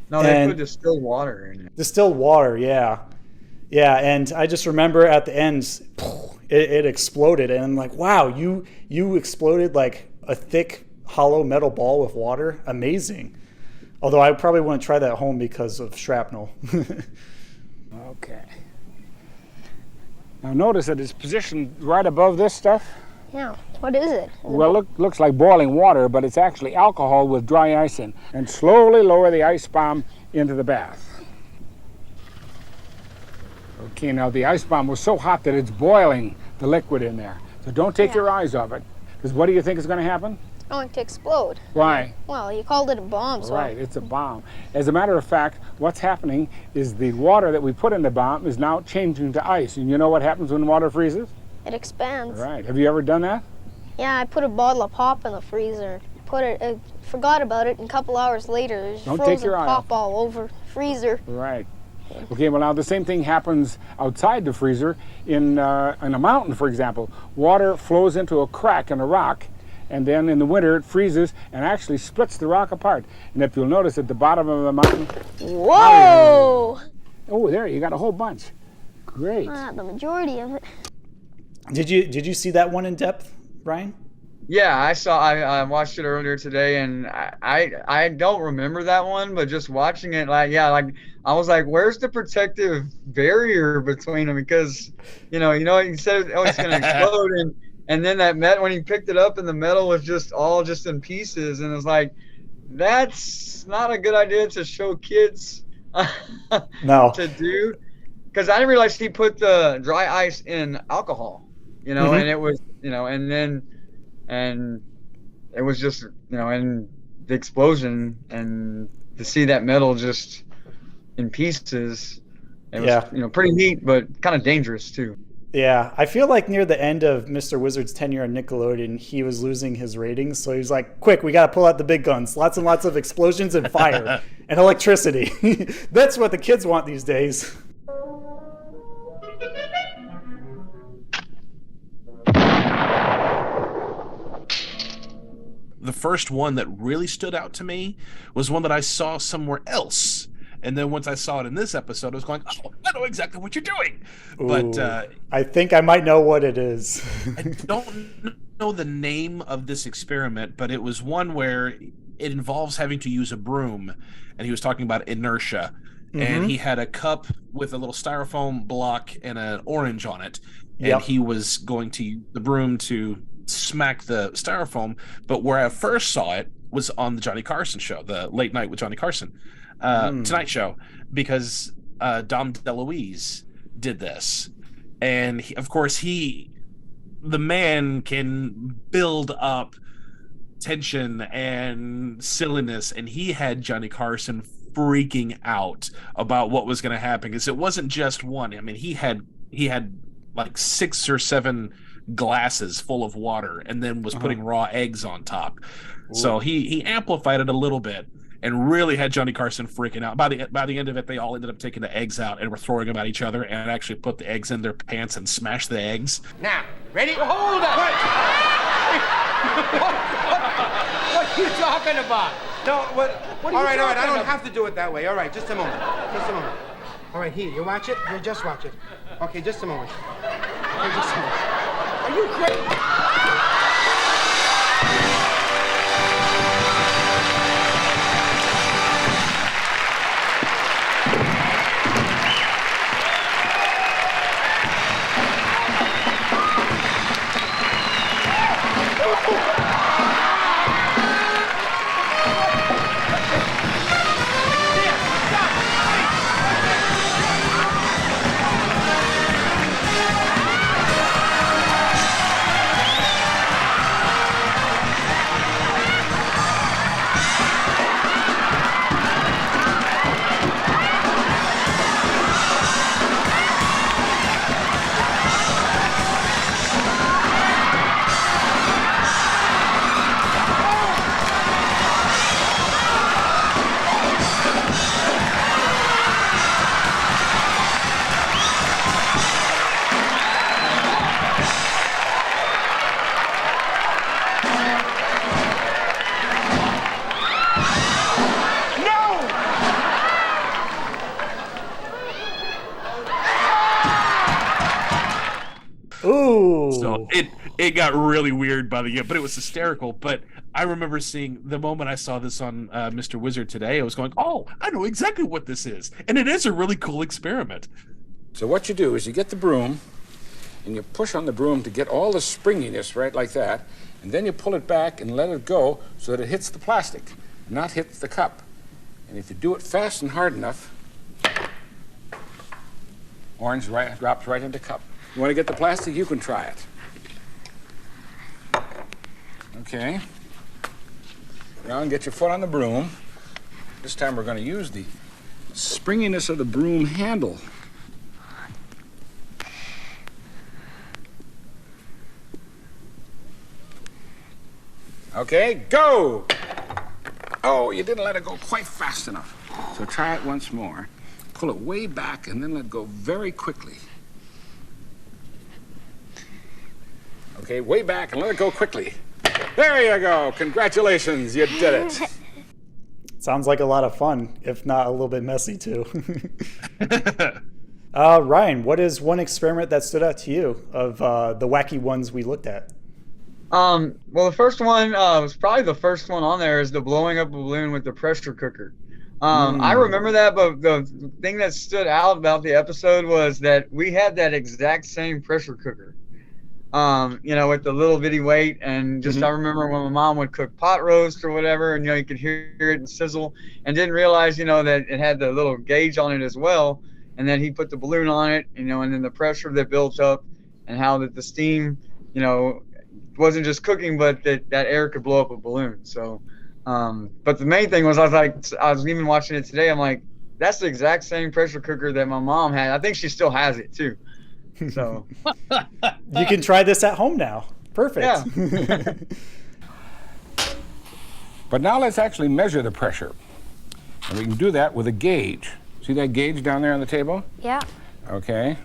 No, they put distilled water in it. Distilled water, yeah. Yeah, and I just remember at the end, it exploded, and I'm like, wow, you exploded like a thick, hollow metal ball with water? Amazing. Although I probably wouldn't try that at home because of shrapnel. Okay. Now notice that it's positioned right above this stuff. Yeah, what is it? Well, looks like boiling water, but it's actually alcohol with dry ice in. And slowly lower the ice bomb into the bath. Okay, now the ice bomb was so hot that it's boiling the liquid in there. So don't take your eyes off it. Because what do you think is going to happen? It's going to explode. Why? Well, you called it a bomb, so... Right, it's a bomb. As a matter of fact, what's happening is the water that we put in the bomb is now changing to ice. And you know what happens when water freezes? It expands. Right. Have you ever done that? Yeah, I put a bottle of pop in the freezer. Forgot about it, and a couple hours later, there's frozen pop all over the freezer. Right. Okay, well now the same thing happens outside the freezer. In a mountain, for example, water flows into a crack in a rock, and then in the winter it freezes and actually splits the rock apart. And if you'll notice at the bottom of the mountain... Whoa! Oh, there, you got a whole bunch. Great. The majority of it. Did you see that one in depth, Brian? Yeah, I watched it earlier today, and I don't remember that one, but just watching it, I was like, where's the protective barrier between them? Because, you he said, oh, it's gonna explode, and then that metal, when he picked it up, and the metal was just in pieces, and it's like, that's not a good idea to show kids. No. To do, because I didn't realize he put the dry ice in alcohol, and it was, and it was just, and the explosion, and to see that metal just in pieces, it was, pretty neat, but kind of dangerous too. Yeah, I feel like near the end of Mr. Wizard's tenure on Nickelodeon, he was losing his ratings. So he was like, quick, we got to pull out the big guns. Lots and lots of explosions and fire and electricity. That's what the kids want these days. The first one that really stood out to me was one that I saw somewhere else. And then once I saw it in this episode, I was going, oh, I know exactly what you're doing. Ooh, but I think I might know what it is. I don't know the name of this experiment, but it was one where it involves having to use a broom. And he was talking about inertia. Mm-hmm. And he had a cup with a little styrofoam block and an orange on it. And he was going to use the broom to smack the styrofoam. But where I first saw it was on the Johnny Carson show, the Late Night with Johnny Carson. Tonight Show, because Dom DeLuise did this, and of course the man can build up tension and silliness, and he had Johnny Carson freaking out about what was going to happen, because it wasn't just one. I mean, he had like 6 or 7 glasses full of water, and then was putting raw eggs on top. Ooh. So he amplified it a little bit. And really had Johnny Carson freaking out. By the end of it, they all ended up taking the eggs out and were throwing them at each other, and actually put the eggs in their pants and smashed the eggs. Now, ready? Hold it! What are you talking about? No, what are you talking about? I don't have to do it that way. All right, just a moment. All right, here, you watch it? You just watch it. Okay, just a moment. Are you crazy? it got really weird by the end, but it was hysterical. But I remember seeing the moment I saw this on Mr. Wizard today, I was going, oh, I know exactly what this is. And it is a really cool experiment. So what you do is you get the broom, and you push on the broom to get all the springiness right like that, and then you pull it back and let it go so that it hits the plastic, not hit the cup. And if you do it fast and hard enough, orange drops right into the cup. You want to get the plastic, you can try it. Okay. Now get your foot on the broom. This time we're going to use the springiness of the broom handle. Okay, go! Oh, you didn't let it go quite fast enough. So try it once more. Pull it way back and then let it go very quickly. Okay, way back and let it go quickly. There you go. Congratulations, you did it. Sounds like a lot of fun, if not a little bit messy too. Ryan, what is one experiment that stood out to you of the wacky ones we looked at? Well, the first one was probably the first one on there is the blowing up a balloon with the pressure cooker. I remember that, but the thing that stood out about the episode was that we had that exact same pressure cooker. You know, with the little bitty weight, and just I remember when my mom would cook pot roast or whatever, and you know, you could hear it and sizzle, and didn't realize, you know, that it had the little gauge on it as well, and then he put the balloon on it, you know, and then the pressure that built up, and how that the steam, you know, wasn't just cooking, but that air could blow up a balloon. So, but the main thing was, I was even watching it today. I'm like, that's the exact same pressure cooker that my mom had. I think she still has it too. So you can try this at home now. Perfect. Yeah. But now let's actually measure the pressure. And we can do that with a gauge. See that gauge down there on the table? Yeah. Okay.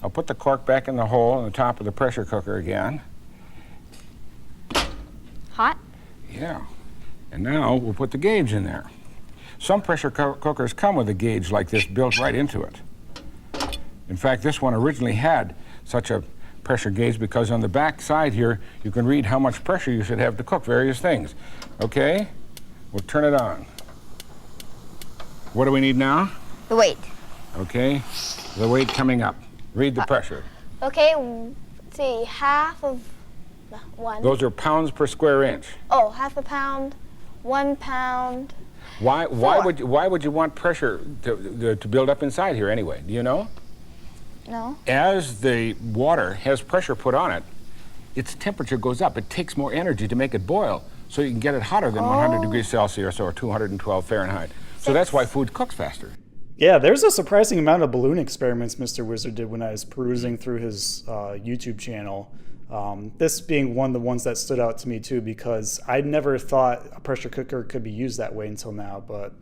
I'll put the cork back in the hole on the top of the pressure cooker again. Hot? Yeah. And now we'll put the gauge in there. Some pressure cookers come with a gauge like this built right into it. In fact, this one originally had such a pressure gauge because on the back side here, you can read how much pressure you should have to cook various things. Okay, we'll turn it on. What do we need now? The weight. Okay, the weight coming up. Read the pressure. Okay, let's see, half of one. Those are pounds per square inch. Oh, half a pound, 1 pound. Why would you want pressure to build up inside here anyway? Do you know? No. As the water has pressure put on it, its temperature goes up. It takes more energy to make it boil, so you can get it hotter than 100 degrees Celsius or 212 Fahrenheit. So that's why food cooks faster. Yeah, there's a surprising amount of balloon experiments Mr. Wizard did when I was perusing through his YouTube channel. This being one of the ones that stood out to me too, because I never thought a pressure cooker could be used that way until now. But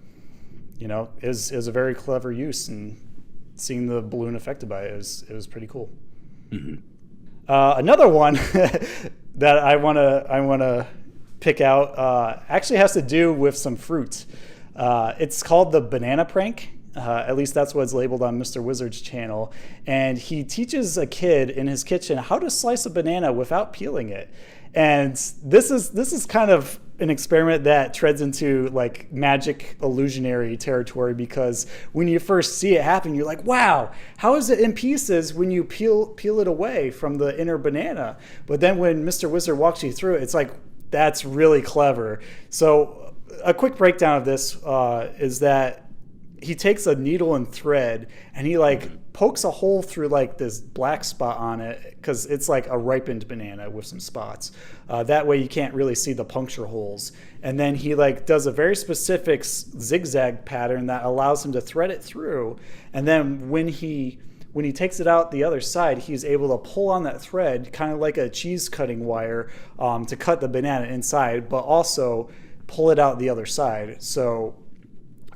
you know, it was a very clever use, and seeing the balloon affected by it was pretty cool. Another one that I wanna pick out actually has to do with some fruit. It's called the banana prank. At least that's what's labeled on Mr. Wizard's channel. And he teaches a kid in his kitchen how to slice a banana without peeling it. And this is kind of an experiment that treads into like magic illusionary territory, because when you first see it happen, you're like, wow, how is it in pieces when you peel it away from the inner banana? But then when Mr. Wizard walks you through it, it's like, that's really clever. So a quick breakdown of this is that he takes a needle and thread and he like pokes a hole through like this black spot on it, because it's like a ripened banana with some spots. That way you can't really see the puncture holes. And then he like does a very specific zigzag pattern that allows him to thread it through. And then when he takes it out the other side, he's able to pull on that thread, kind of like a cheese cutting wire, to cut the banana inside, but also pull it out the other side. So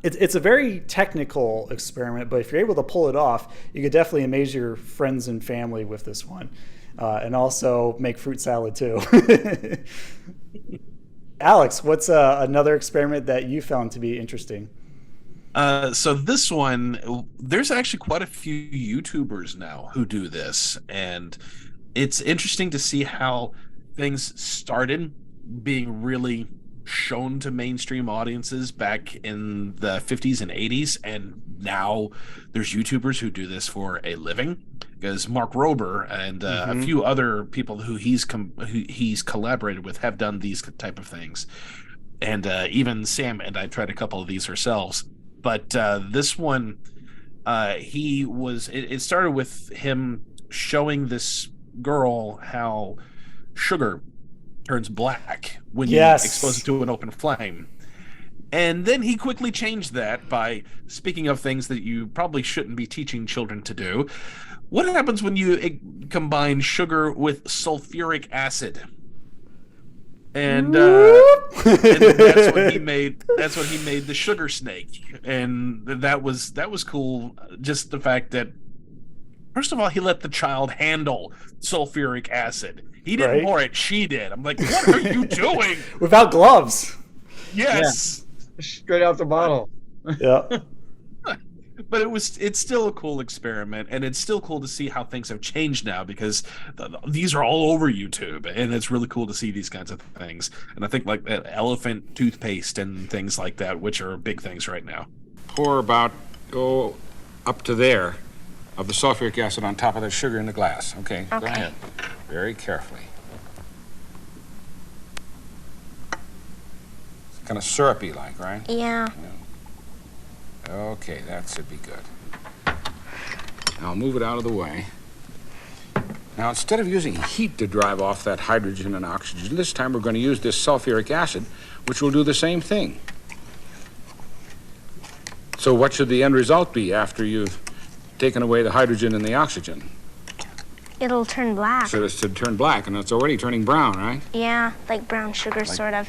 it's a very technical experiment, but if you're able to pull it off, you could definitely amaze your friends and family with this one, and also make fruit salad too. Alex, what's another experiment that you found to be interesting? So this one, there's actually quite a few YouTubers now who do this, and it's interesting to see how things started being really shown to mainstream audiences back in the 50s and 80s, and now there's YouTubers who do this for a living, because Mark Rober and a few other people who he's collaborated with have done these type of things, and even Sam and I tried a couple of these ourselves. But this one, it started with him showing this girl how sugar turns black when you expose it to an open flame. And then he quickly changed that by speaking of things that you probably shouldn't be teaching children to do. What happens when you combine sugar with sulfuric acid? And that's what he made. That's what he made the sugar snake, and that was cool. Just the fact that, first of all, he let the child handle sulfuric acid. He didn't pour it; she did. I'm like, what are you doing? Without gloves. Yes, straight out the bottle. Yeah. But it's still a cool experiment, and it's still cool to see how things have changed now, because these are all over YouTube, and it's really cool to see these kinds of things. And I think like elephant toothpaste and things like that, which are big things right now. Pour about up to there of the sulfuric acid on top of the sugar in the glass. Okay. Go ahead. Very carefully. It's kind of syrupy like, right? Yeah. Okay, that should be good. Now I'll move it out of the way. Now, instead of using heat to drive off that hydrogen and oxygen, this time we're going to use this sulfuric acid, which will do the same thing. So what should the end result be after you've taken away the hydrogen and the oxygen? It'll turn black. So it's to turn black, and it's already turning brown, right? Yeah, like brown sugar, sort of.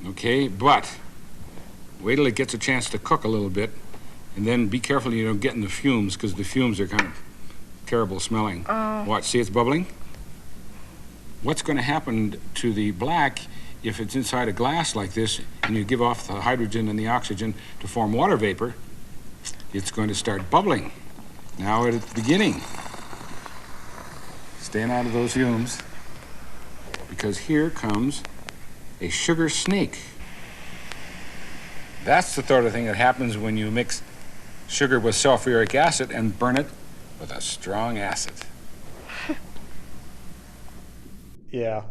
Okay, but wait till it gets a chance to cook a little bit, and then be careful you don't get in the fumes, because the fumes are kind of terrible smelling. Watch, see it's bubbling? What's going to happen to the black if it's inside a glass like this and you give off the hydrogen and the oxygen to form water vapor? It's going to start bubbling. Now at the beginning. Staying out of those fumes, because here comes a sugar snake. That's the sort of thing that happens when you mix sugar with sulfuric acid and burn it with a strong acid. Yeah.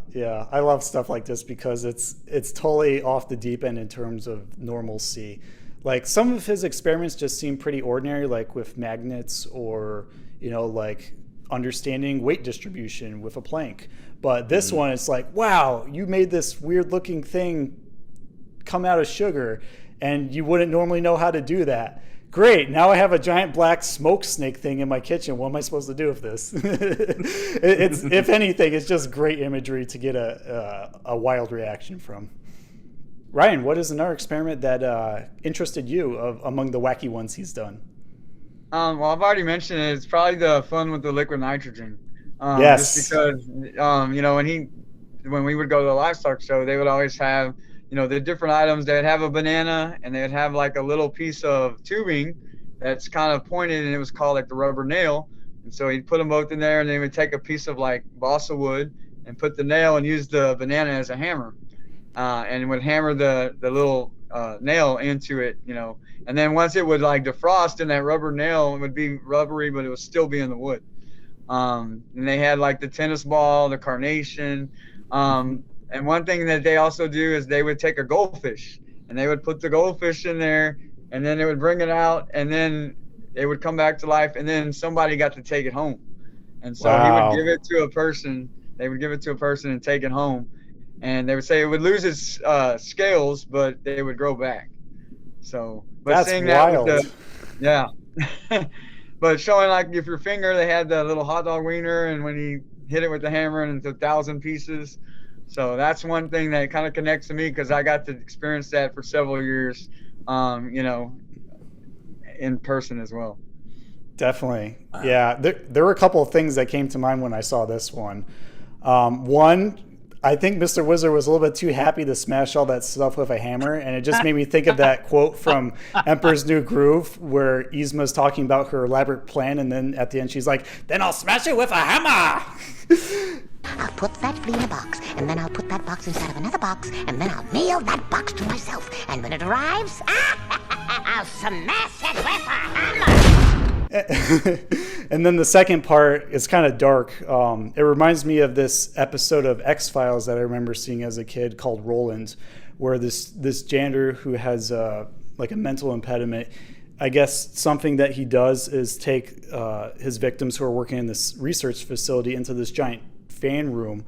I love stuff like this because it's totally off the deep end in terms of normalcy. Like some of his experiments just seem pretty ordinary, like with magnets or, like understanding weight distribution with a plank. But this one, it's like, wow, you made this weird looking thing come out of sugar, and you wouldn't normally know how to do that. Great, now I have a giant black smoke snake thing in my kitchen. What am I supposed to do with this? It's, if anything, it's just great imagery to get a wild reaction from. Ryan, what is another experiment that interested you among the wacky ones he's done? Well, I've already mentioned it. It's probably the fun with the liquid nitrogen. Yes. Just because, when we would go to the livestock show, they would always have, the different items. They'd have a banana, and they'd have like a little piece of tubing that's kind of pointed, and it was called like the rubber nail. And so he'd put them both in there, and then he would take a piece of like balsa wood and put the nail and use the banana as a hammer, and would hammer the little nail into it, and then once it would like defrost, and that rubber nail, it would be rubbery, but it would still be in the wood. And they had like the tennis ball, the carnation. And one thing that they also do is they would take a goldfish, and they would put the goldfish in there, and then they would bring it out, and then it would come back to life, and then somebody got to take it home. And so he would give it to a person. They would give it to a person and take it home. And they would say it would lose its scales, but they would grow back. So, but that's seeing wild. That with but showing like if your finger, they had the little hot dog wiener, and when he hit it with the hammer, and it's 1,000 pieces. So that's one thing that kind of connects to me, because I got to experience that for several years, in person as well. Definitely. Yeah. There were a couple of things that came to mind when I saw this one. One, I think Mr. Wizard was a little bit too happy to smash all that stuff with a hammer, and it just made me think of that quote from Emperor's New Groove where Yzma's talking about her elaborate plan, and then at the end she's like, "Then I'll smash it with a hammer!" I'll put that flea in a box, and then I'll put that box inside of another box, and then I'll mail that box to myself. And when it arrives, I'll smash it with a hammer! And then the second part is kind of dark. It reminds me of this episode of X-Files that I remember seeing as a kid called Roland, where this janitor who has like a mental impediment, I guess something that he does is take his victims who are working in this research facility into this giant fan room.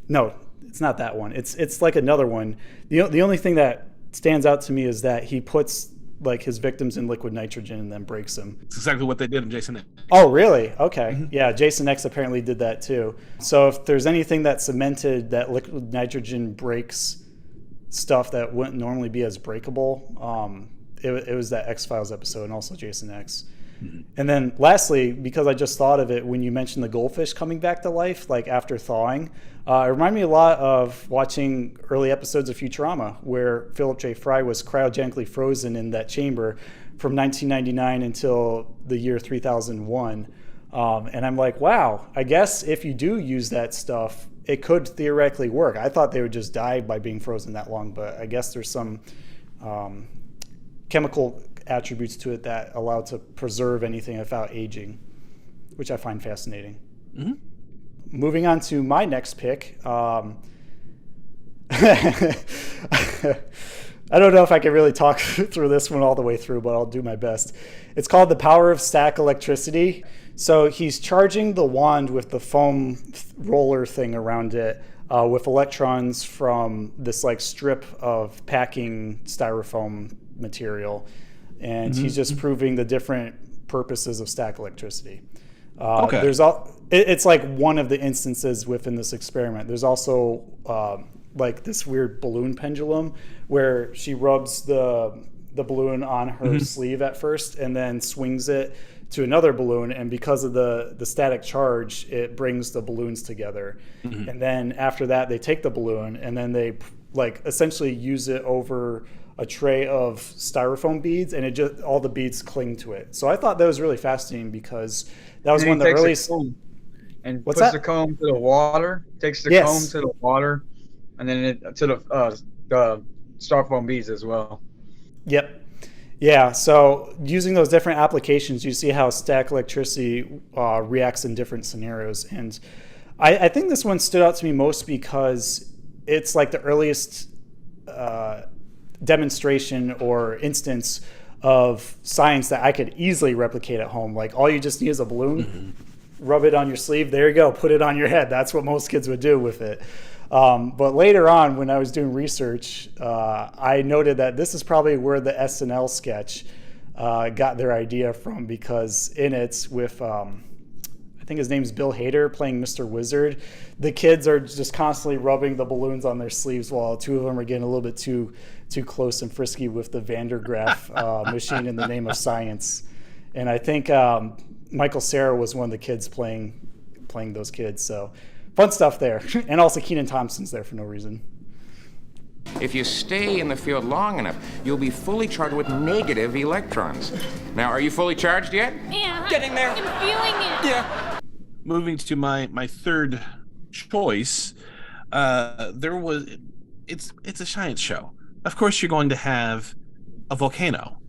No, it's not that one. It's like another one. The only thing that stands out to me is that he puts like his victims in liquid nitrogen and then breaks them. It's exactly what they did in Jason X. Oh, really? Okay. Yeah, Jason X apparently did that too. So if there's anything that cemented that liquid nitrogen breaks stuff that wouldn't normally be as breakable, it was that X-Files episode and also Jason X. Mm-hmm. And then lastly, because I just thought of it when you mentioned the goldfish coming back to life, like after thawing, it reminded me a lot of watching early episodes of Futurama, where Philip J. Fry was cryogenically frozen in that chamber from 1999 until the year 3001. And I'm like, wow, I guess if you do use that stuff, it could theoretically work. I thought they would just die by being frozen that long, but I guess there's some chemical attributes to it that allow it to preserve anything without aging, which I find fascinating. Mm-hmm. Moving on to my next pick. I don't know if I can really talk through this one all the way through, but I'll do my best. It's called The Power of Static Electricity. So he's charging the wand with the foam roller thing around it with electrons from this like strip of packing styrofoam material. And he's just proving the different purposes of static electricity. Okay. It's like one of the instances within this experiment. There's also like this weird balloon pendulum where she rubs the balloon on her sleeve at first and then swings it to another balloon, and because of the static charge, it brings the balloons together. And then after that, they take the balloon and then they like essentially use it over a tray of styrofoam beads, and it just all the beads cling to it. So I thought that was really fascinating because that was one of the earliest. And puts the comb to the water, takes the comb to the water, and then to the styrofoam beads as well. Yep. Yeah, so using those different applications, you see how static electricity reacts in different scenarios. And I think this one stood out to me most because it's like the earliest demonstration or instance of science that I could easily replicate at home. Like all you just need is a balloon, rub it on your sleeve, there you go, put it on your head. That's what most kids would do with it. But later on, when I was doing research, I noted that this is probably where the SNL sketch got their idea from, because in it with, I think his name's Bill Hader playing Mr. Wizard, the kids are just constantly rubbing the balloons on their sleeves while two of them are getting a little bit too close and frisky with the Van der Graaf machine in the name of science. And I think Michael Cera was one of the kids playing those kids. So fun stuff there. And also Kenan Thompson's there for no reason. If you stay in the field long enough, you'll be fully charged with negative electrons. Now, are you fully charged yet? Yeah. Getting there. I'm feeling it. Yeah. Moving to my third choice, it's a science show. Of course, you're going to have a volcano,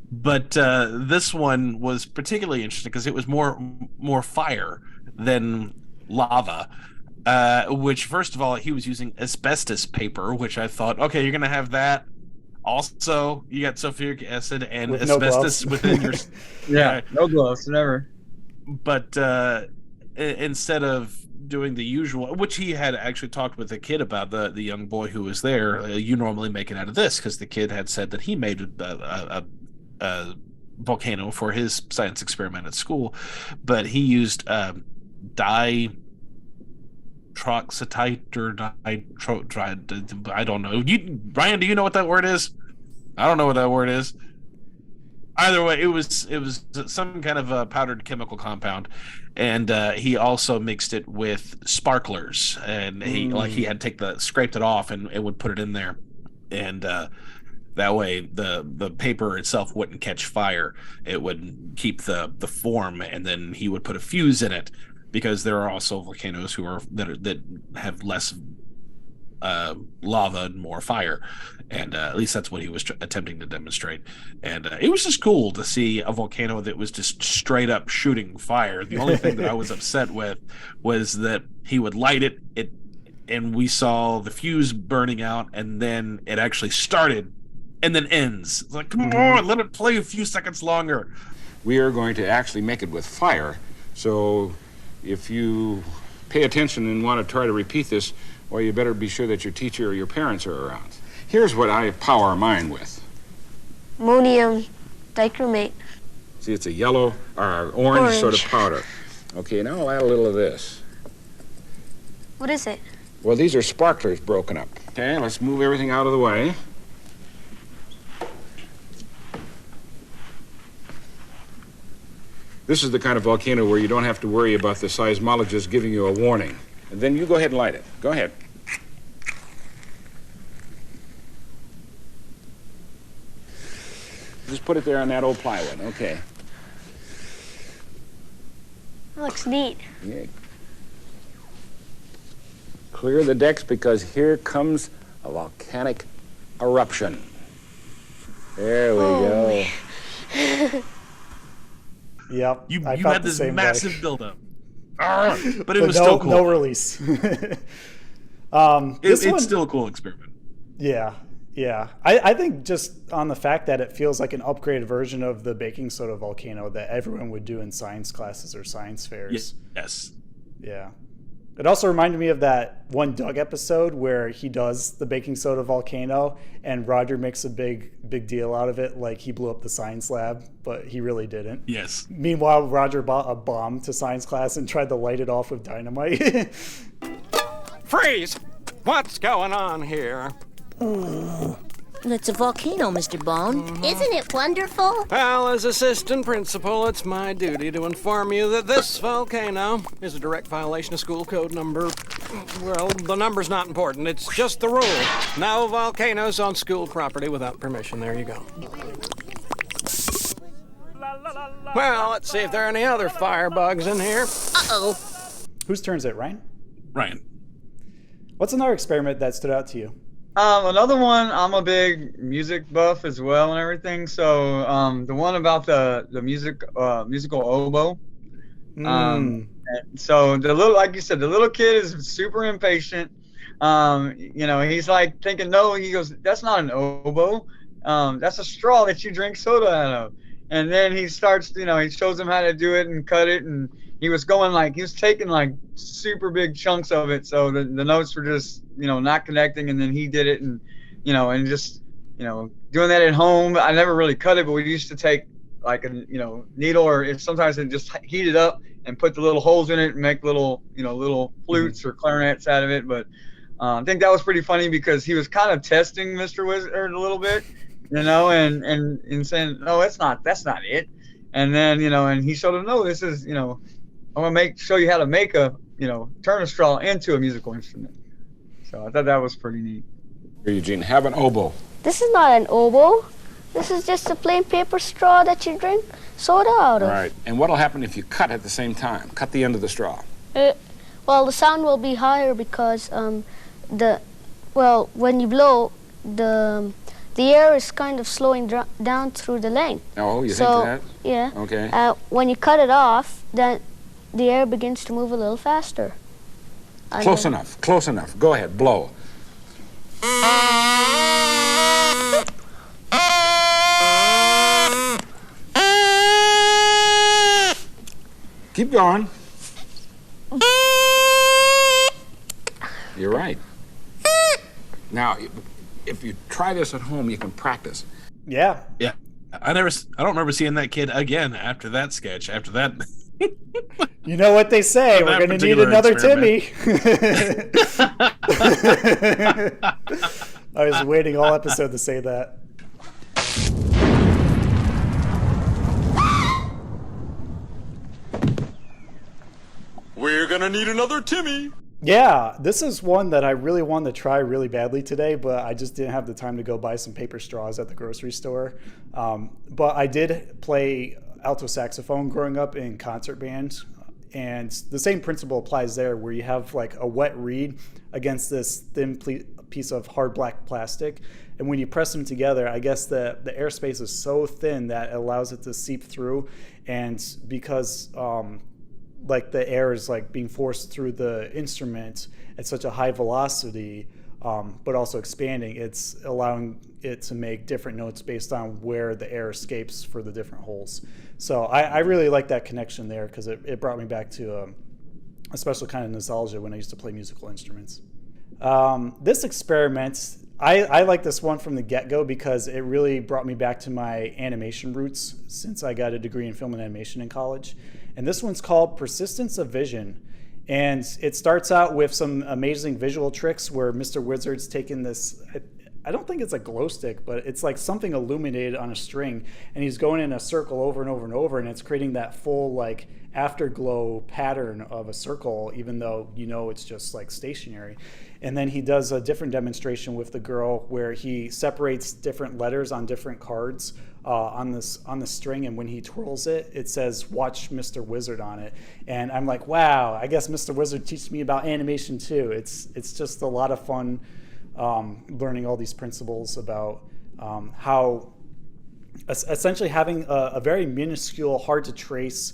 but this one was particularly interesting because it was more fire than lava. Which, first of all, he was using asbestos paper, which I thought, okay, you're going to have that. Also, you got sulfuric acid and with asbestos within your... Yeah, no gloves, never. But instead of doing the usual, which he had actually talked with the kid about, the young boy who was there, you normally make it out of this, because the kid had said that he made a volcano for his science experiment at school, but he used troxytite or I don't know. Brian, do you know what that word is? I don't know what that word is. Either way, it was some kind of a powdered chemical compound, and he also mixed it with sparklers, and he had scraped it off and would put it in there, and that way the paper itself wouldn't catch fire. It would keep the form, and then he would put a fuse in it, because there are also volcanoes that have less lava and more fire, and at least that's what he was attempting to demonstrate. And it was just cool to see a volcano that was just straight up shooting fire. The only thing that I was upset with was that he would light it, and we saw the fuse burning out, and then it actually started and then ends. It's like, come on, let it play a few seconds longer. We are going to actually make it with fire, so if you pay attention and want to try to repeat this, well, you better be sure that your teacher or your parents are around. Here's what I power mine with. Ammonium dichromate. See, it's a yellow or orange sort of powder. Okay, now I'll add a little of this. What is it? Well, these are sparklers broken up. Okay, let's move everything out of the way. This is the kind of volcano where you don't have to worry about the seismologist giving you a warning. And then you go ahead and light it. Go ahead. Just put it there on that old plywood. Okay. That looks neat. Yeah. Clear the decks, because here comes a volcanic eruption. There we go. Yep. You had this massive buildup. But it was no, still cool. No release. It's still a cool experiment. Yeah. I think just on the fact that it feels like an upgraded version of the baking soda volcano that everyone would do in science classes or science fairs. Yes. Yeah. It also reminded me of that one Doug episode where he does the baking soda volcano and Roger makes a big deal out of it, like he blew up the science lab, but he really didn't. Yes. Meanwhile, Roger bought a bomb to science class and tried to light it off with dynamite. Freeze! What's going on here? It's a volcano, Mr. Bone. Isn't it wonderful? Well, as assistant principal, it's my duty to inform you that this volcano is a direct violation of school code number... Well, the number's not important. It's just the rule. No volcanoes on school property without permission. There you go. Well, let's see if there are any other firebugs in here. Uh-oh. Whose turn is it, Ryan? Ryan. What's another experiment that stood out to you? Another one, I'm a big music buff as well and everything. So the one about the musical oboe. So like you said, the little kid is super impatient. He's like thinking, no, he goes, that's not an oboe. That's a straw that you drink soda out of. And then he starts, he shows him how to do it and cut it. And he was taking like super big chunks of it. So the notes were just, not connecting. And then he did it and doing that at home. I never really cut it, but we used to take like a, needle or sometimes it just heat it up and put the little holes in it and make little flutes or clarinets out of it. But I think that was pretty funny because he was kind of testing Mr. Wizard a little bit, and saying, no, that's not it. And then, and he showed him, no, this is, I'm gonna show you how to make a, turn a straw into a musical instrument. So I thought that was pretty neat. Here, Eugene, have an oboe. This is not an oboe. This is just a plain paper straw that you drink soda out of. Right. And what'll happen if you cut at the same time? Cut the end of the straw. Well, the sound will be higher because when you blow, the air is kind of slowing down through the length. Oh, you think that? Yeah. Okay. When you cut it off, then the air begins to move a little faster. Close enough. Go ahead, blow. Keep going. You're right. Now, if you try this at home, you can practice. Yeah. I don't remember seeing that kid again after that sketch. After that. You know what they say, we're going to need another Timmy. I was waiting all episode to say that. We're gonna need another Timmy. Yeah, this is one that I really wanted to try really badly today, but I just didn't have the time to go buy some paper straws at the grocery store. But I did play alto saxophone growing up in concert band, and the same principle applies there, where you have like a wet reed against this thin piece of hard black plastic, and when you press them together, I guess the airspace is so thin that it allows it to seep through, and because like the air is like being forced through the instrument at such a high velocity, but also expanding, it's allowing it to make different notes based on where the air escapes for the different holes. So I really like that connection there, because it brought me back to a special kind of nostalgia when I used to play musical instruments. This experiment, I like this one from the get-go because it really brought me back to my animation roots since I got a degree in film and animation in college. And this one's called Persistence of Vision. And it starts out with some amazing visual tricks where Mr. Wizard's taking this, I don't think it's a glow stick, but it's like something illuminated on a string, and he's going in a circle over and over and over, and it's creating that full like afterglow pattern of a circle, even though you know it's just like stationary. And then he does a different demonstration with the girl where he separates different letters on different cards on the string, and when he twirls it, it says "Watch Mr. Wizard" on it. And I'm like, wow, I guess Mr. Wizard teaches me about animation too. It's just a lot of fun learning all these principles about how essentially having a very minuscule, hard to trace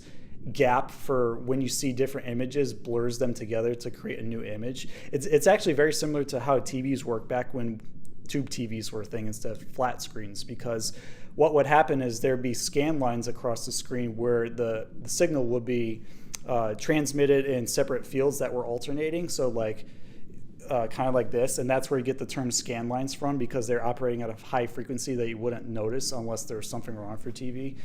gap for when you see different images blurs them together to create a new image. It's actually very similar to how TVs work back when tube TVs were a thing instead of flat screens, because what would happen is there'd be scan lines across the screen where the signal would be transmitted in separate fields that were alternating. So like kind of like this, and that's where you get the term scan lines from, because they're operating at a high frequency that you wouldn't notice unless there was something wrong for TV.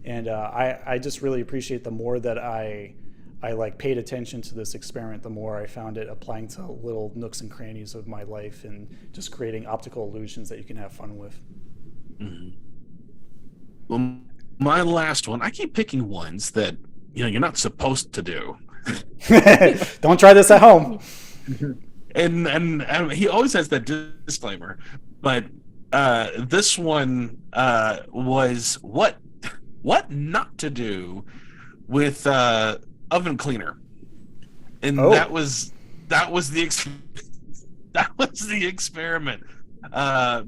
And I just really appreciate the more that I like paid attention to this experiment, the more I found it applying to little nooks and crannies of my life and just creating optical illusions that you can have fun with. Mm-hmm. Well, my last one, I keep picking ones that you're not supposed to do. Don't try this at home. And he always has that disclaimer, but this one was what not to do with oven cleaner, and that was the experiment,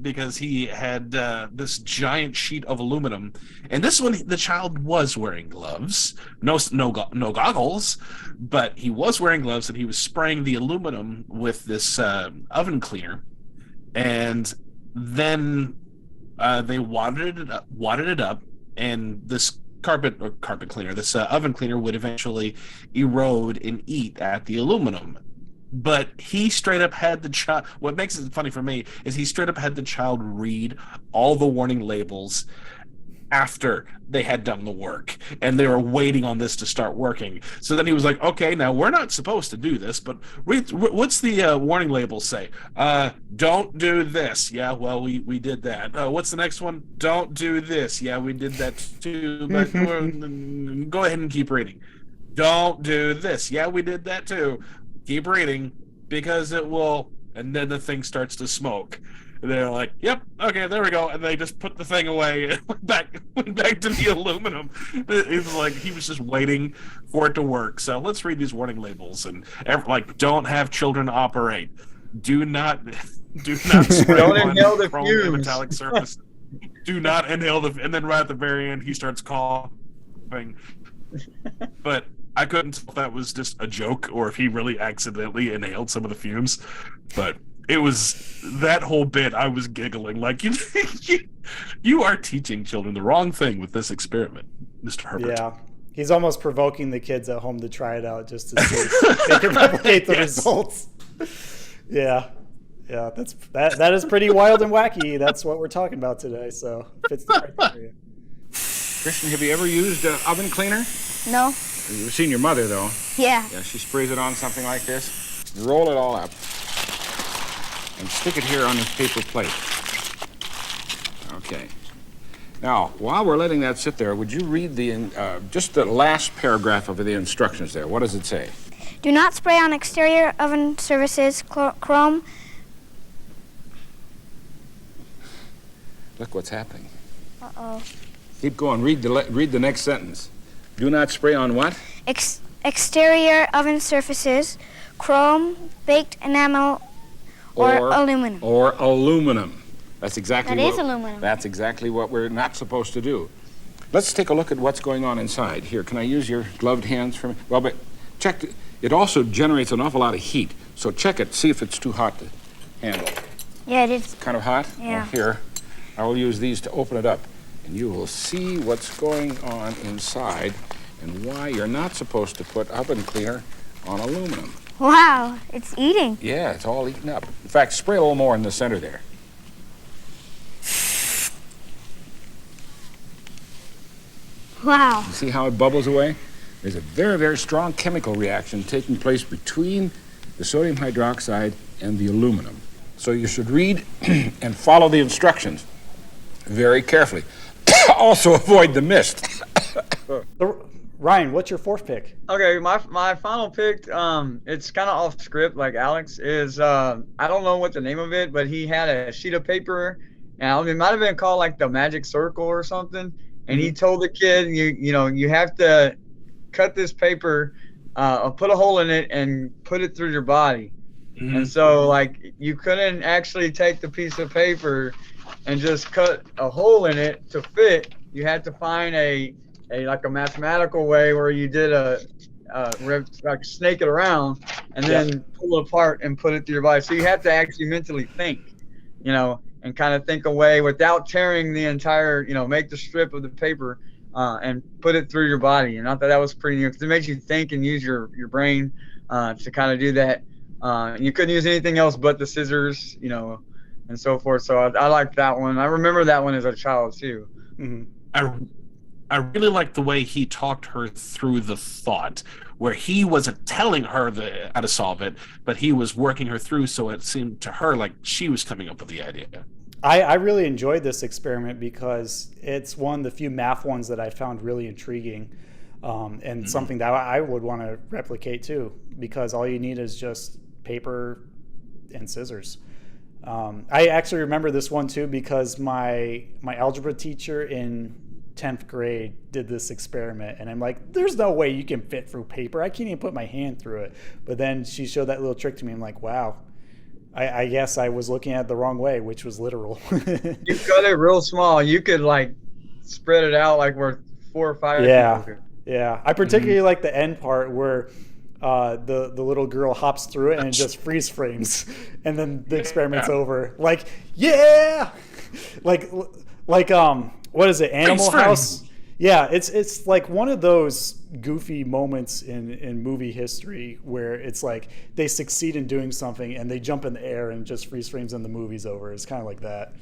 because he had this giant sheet of aluminum, and this one the child was wearing gloves, no goggles, but he was wearing gloves, and he was spraying the aluminum with this oven cleaner, and then they wadded it up, and this this oven cleaner would eventually erode and eat at the aluminum. But he straight up had the child, what makes it funny for me is he straight up had the child read all the warning labels after they had done the work, and they were waiting on this to start working. So then he was like, okay, now we're not supposed to do this, but what's the warning label say? Don't do this. Yeah, well, we did that. What's the next one? Don't do this. Yeah, we did that too, but go ahead and keep reading. Don't do this. Yeah, we did that too. Keep reading, because it will, and then the thing starts to smoke. And they're like, yep, okay, there we go. And they just put the thing away and went back to the aluminum. It was like he was just waiting for it to work. So let's read these warning labels. And don't have children operate. Do not spray don't on inhale the chrome fumes. and metallic surface. Do not inhale and then right at the very end he starts coughing. But I couldn't tell if that was just a joke or if he really accidentally inhaled some of the fumes. But it was that whole bit, I was giggling like, you are teaching children the wrong thing with this experiment, Mr. Herbert. Yeah, he's almost provoking the kids at home to try it out just to see if they can replicate the results. Yeah, that is pretty wild and wacky. That's what we're talking about today, so fits the right for you. Christian, have you ever used an oven cleaner? No. You've seen your mother, though. Yeah. Yeah, she sprays it on something like this. Roll it all up. And stick it here on this paper plate. Okay. Now, while we're letting that sit there, would you read just the last paragraph of the instructions there? What does it say? Do not spray on exterior oven surfaces, chrome. Look what's happening. Uh-oh. Keep going. Read the next sentence. Do not spray on what? Exterior oven surfaces, chrome, baked enamel, or aluminum. Or aluminum. That's exactly That is aluminum. That's exactly what we're not supposed to do. Let's take a look at what's going on inside. Here, can I use your gloved hands for me? Well, but check. It also generates an awful lot of heat. So check it. See if it's too hot to handle. Yeah, it is. Kind of hot? Yeah. Well, here, I will use these to open it up. And you will see what's going on inside and why you're not supposed to put oven cleaner on aluminum. Wow, it's eating. Yeah, it's all eaten up. In fact, spray a little more in the center there. Wow. You see how it bubbles away? There's a very, very strong chemical reaction taking place between the sodium hydroxide and the aluminum. So you should read and follow the instructions very carefully. Also avoid the mist. Ryan, what's your fourth pick? Okay, my final pick, it's kind of off script like Alex, is I don't know what the name of it, but he had a sheet of paper, and it might have been called like the Magic Circle or something, and he told the kid, you have to cut this paper, put a hole in it, and put it through your body. Mm-hmm. And so, like, you couldn't actually take the piece of paper and just cut a hole in it to fit. You had to find a mathematical way where you did like snake it around and then pull it apart and put it through your body. So you have to actually mentally think, and kind of think away without tearing the entire, make the strip of the paper and put it through your body. And I thought that was pretty new because it makes you think and use your brain to kind of do that. You couldn't use anything else but the scissors, and so forth. So I liked that one. I remember that one as a child too. Mm-hmm. I really like the way he talked her through the thought, where he wasn't telling her how to solve it, but he was working her through, so it seemed to her like she was coming up with the idea. I really enjoyed this experiment because it's one of the few math ones that I found really intriguing, and something that I would want to replicate too, because all you need is just paper and scissors. I actually remember this one too because my algebra teacher in 10th grade did this experiment, and I'm like, there's no way you can fit through paper. I can't even put my hand through it. But then she showed that little trick to me. I'm like, wow, I guess I was looking at it the wrong way, which was literal. You cut it real small. You could like spread it out like where 4 or 5 people could. Yeah. I particularly like the end part where the little girl hops through it and it just freeze frames, and then the experiment's over. Like, yeah, like what is it? Animal House? Yeah, it's like one of those goofy moments in movie history where it's like they succeed in doing something and they jump in the air and just freeze frames and the movie's over. It's kind of like that.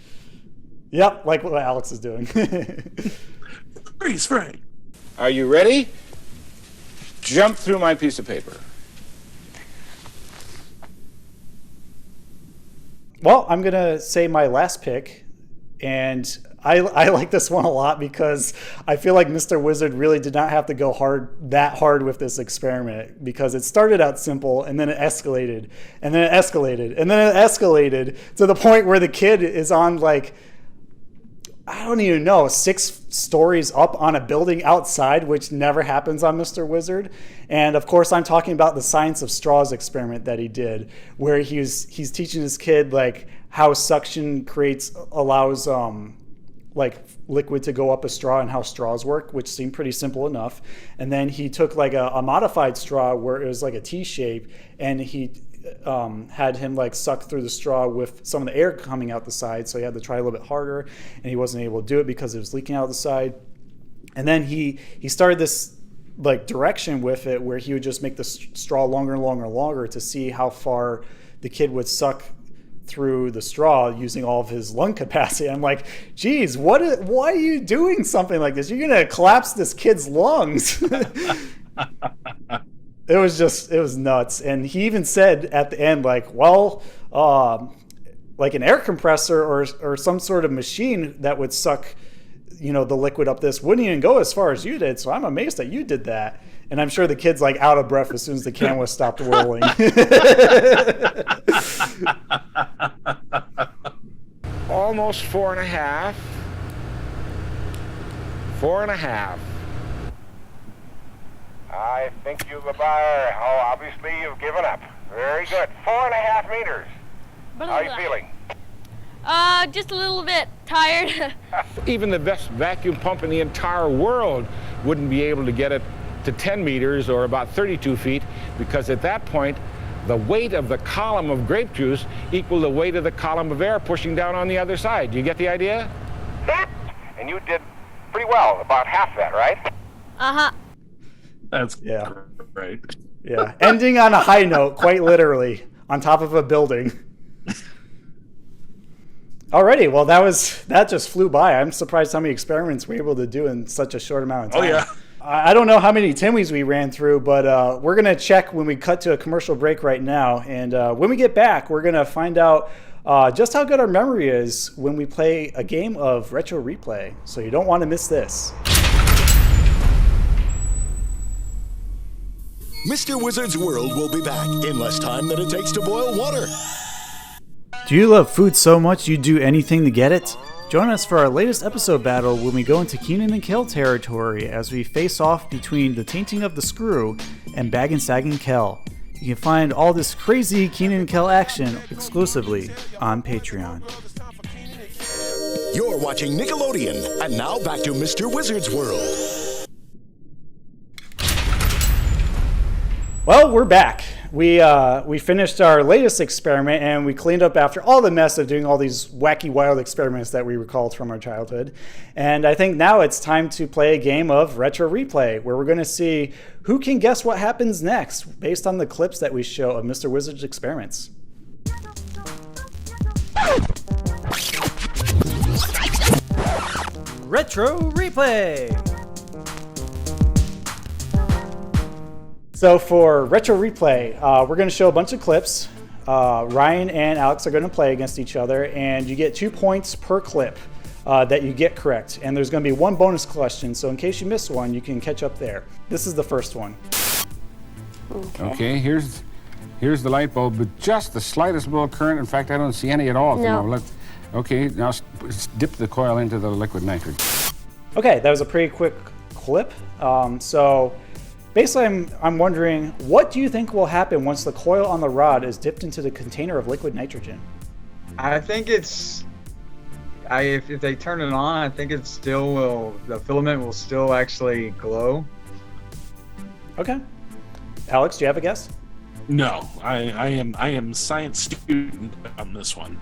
Yep, like what Alex is doing. Freeze frame. Are you ready? Jump through my piece of paper. Well, I'm going to say my last pick, and I like this one a lot because I feel like Mr. Wizard really did not have to go that hard with this experiment, because it started out simple and then it escalated and then it escalated and then it escalated to the point where the kid is on like, I don't even know, 6 stories up on a building outside, which never happens on Mr. Wizard. And of course, I'm talking about the Science of Straws experiment that he did, where he's teaching his kid like how suction allows like liquid to go up a straw and how straws work, which seemed pretty simple enough. And then he took like a modified straw where it was like a T shape, and he had him like suck through the straw with some of the air coming out the side, so he had to try a little bit harder, and he wasn't able to do it because it was leaking out the side. And then he started this like direction with it where he would just make the straw longer and longer and longer to see how far the kid would suck through the straw using all of his lung capacity. I'm like, geez, why are you doing something like this? You're gonna collapse this kid's lungs. It was nuts. And he even said at the end, like, well, like an air compressor or some sort of machine that would suck, the liquid up this wouldn't even go as far as you did. So I'm amazed that you did that. And I'm sure the kid's like out of breath as soon as the camera stopped rolling. Almost 4.5. 4.5. I think you've obviously you've given up. Very good. 4.5 meters. How are you feeling? Just a little bit tired. Even the best vacuum pump in the entire world wouldn't be able to get it to 10 meters or about 32 feet, because at that point, the weight of the column of grape juice equal the weight of the column of air pushing down on the other side. Do you get the idea? And you did pretty well, about half that, right? Uh-huh. That's right. Yeah, ending on a high note, quite literally, on top of a building. Alrighty, well that just flew by. I'm surprised how many experiments we're able to do in such a short amount of time. Oh yeah. I don't know how many Timmies we ran through, but we're gonna check when we cut to a commercial break right now. And when we get back, we're gonna find out just how good our memory is when we play a game of Retro Replay. So you don't want to miss this. Mr. Wizard's World will be back in less time than it takes to boil water. Do you love food so much you'd do anything to get it? Join us for our latest episode battle when we go into Keenan and Kel territory as we face off between the Tainting of the Screw and Baggin' Saggin' Kel. You can find all this crazy Keenan and Kel action exclusively on Patreon. You're watching Nickelodeon, and now back to Mr. Wizard's World. Well, we're back. We finished our latest experiment, and we cleaned up after all the mess of doing all these wacky, wild experiments that we recalled from our childhood. And I think now it's time to play a game of Retro Replay, where we're going to see who can guess what happens next based on the clips that we show of Mr. Wizard's experiments. Retro Replay! So for Retro Replay, we're going to show a bunch of clips. Ryan and Alex are going to play against each other, and you get 2 points per clip that you get correct. And there's going to be one bonus question, so in case you miss one, you can catch up there. This is the first one. Okay, here's the light bulb with just the slightest little current. In fact, I don't see any at all. No. Okay, now dip the coil into the liquid nitrogen. Okay, that was a pretty quick clip. So basically, I'm wondering, what do you think will happen once the coil on the rod is dipped into the container of liquid nitrogen? I think if they turn it on, I think it still will, the filament will still actually glow. Okay. Alex, do you have a guess? No, I am science student on this one.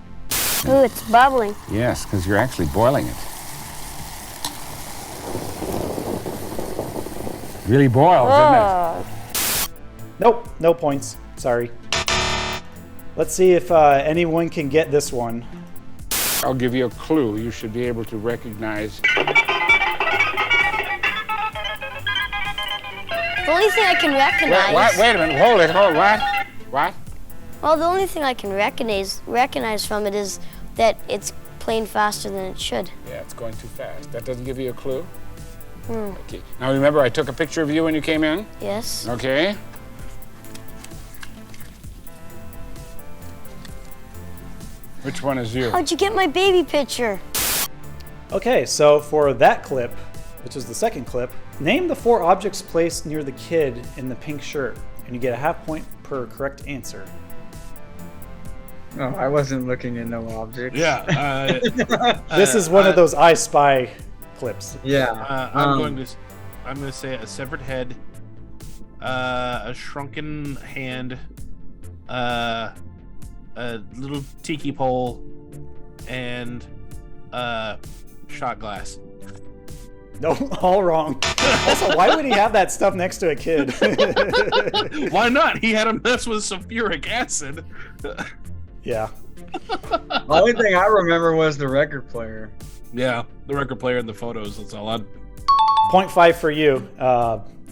Ooh, it's bubbling. Yes, because you're actually boiling it. Really boils, isn't it? Nope, no points. Sorry. Let's see if anyone can get this one. I'll give you a clue. You should be able to recognize. The only thing I can recognize. Wait a minute. Hold it. What? Well, the only thing I can recognize from it is that it's playing faster than it should. Yeah, it's going too fast. That doesn't give you a clue? Okay. Now remember, I took a picture of you when you came in? Yes. Okay. Which one is you? How'd you get my baby picture? Okay, so for that clip, which is the second clip, name the 4 objects placed near the kid in the pink shirt, and you get a half point per correct answer. No, I wasn't looking at no objects. Yeah. This is one of those I Spy clips. Yeah. I'm going to say a severed head, a shrunken hand, a little tiki pole, and shot glass. No, all wrong. Also, why would he have that stuff next to a kid? Why not? He had a mess with sulfuric acid. Yeah. The only thing I remember was the record player. Yeah, the record player and the photos. That's all. 0.5 for you,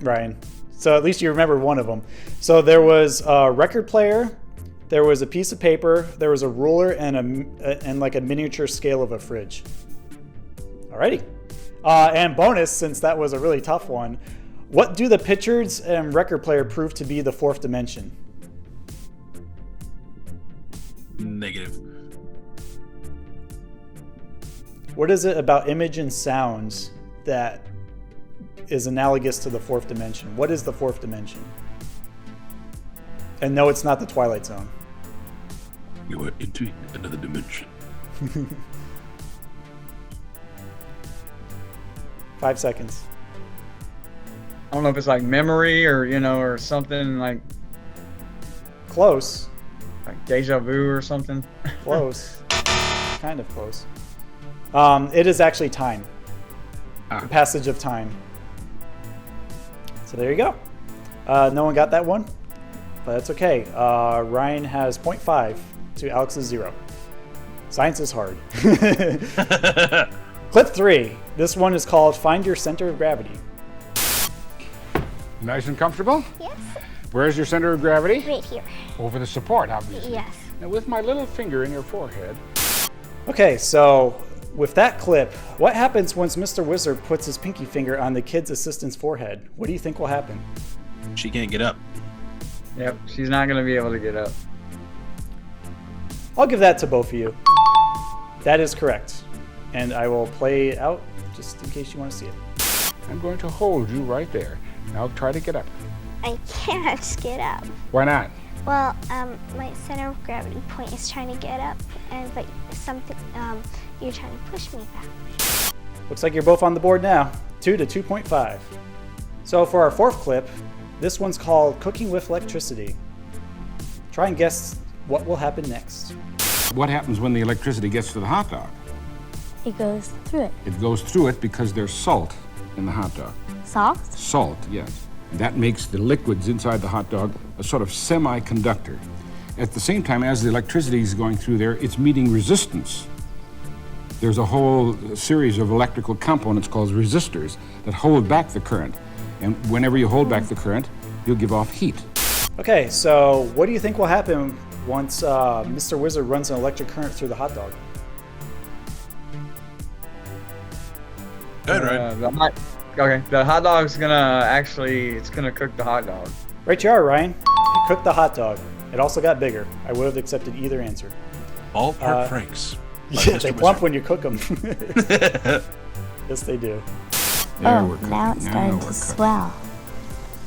Ryan. So at least you remember one of them. So there was a record player, there was a piece of paper, there was a ruler, and like a miniature scale of a fridge. Alrighty. And bonus, since that was a really tough one, What do the Pictures and record player prove to be the fourth dimension? Negative. What is it about image and sounds that is analogous to the fourth dimension? What is the fourth dimension? And no, it's not the Twilight Zone. You are entering another dimension. 5 seconds. I don't know if it's like memory or, or something like Close. Like deja vu or something. Close. Kind of close. It is actually time. The passage of time. So there you go. No one got that one, but that's okay. Ryan has 0.5 to Alex's 0. Science is hard. Clip 3. This one is called Find Your Center of Gravity. Nice and comfortable? Yes. Where's your center of gravity? Right here. Over the support, obviously. Yes. Now with my little finger in your forehead. Okay, so with that clip, what happens once Mr. Wizard puts his pinky finger on the kid's assistant's forehead? What do you think will happen? She can't get up. Yep, she's not going to be able to get up. I'll give that to both of you. That is correct. And I will play it out just in case you want to see it. I'm going to hold you right there. Now try to get up. I can't get up. Why not? Well, my center of gravity point is trying to get up, but something, you're trying to push me back. Looks like you're both on the board now. 2 to 2.5. So for our fourth clip, this one's called Cooking with Electricity. Try and guess what will happen next. What happens when the electricity gets to the hot dog? It goes through it. It goes through it because there's salt in the hot dog. Salt? Salt, yes. And that makes the liquids inside the hot dog a sort of semiconductor. At the same time, as the electricity is going through there, it's meeting resistance. There's a whole series of electrical components called resistors that hold back the current. And whenever you hold back the current, you'll give off heat. Okay, so what do you think will happen once Mr. Wizard runs an electric current through the hot dog? Good, right? Okay, the hot dog's it's gonna cook the hot dog. Right you are, Ryan. It cooked the hot dog. It also got bigger. I would have accepted either answer. Ballpark Franks. Yeah, they plump when you cook them. Yes, they do. Oh, now it's starting to swell.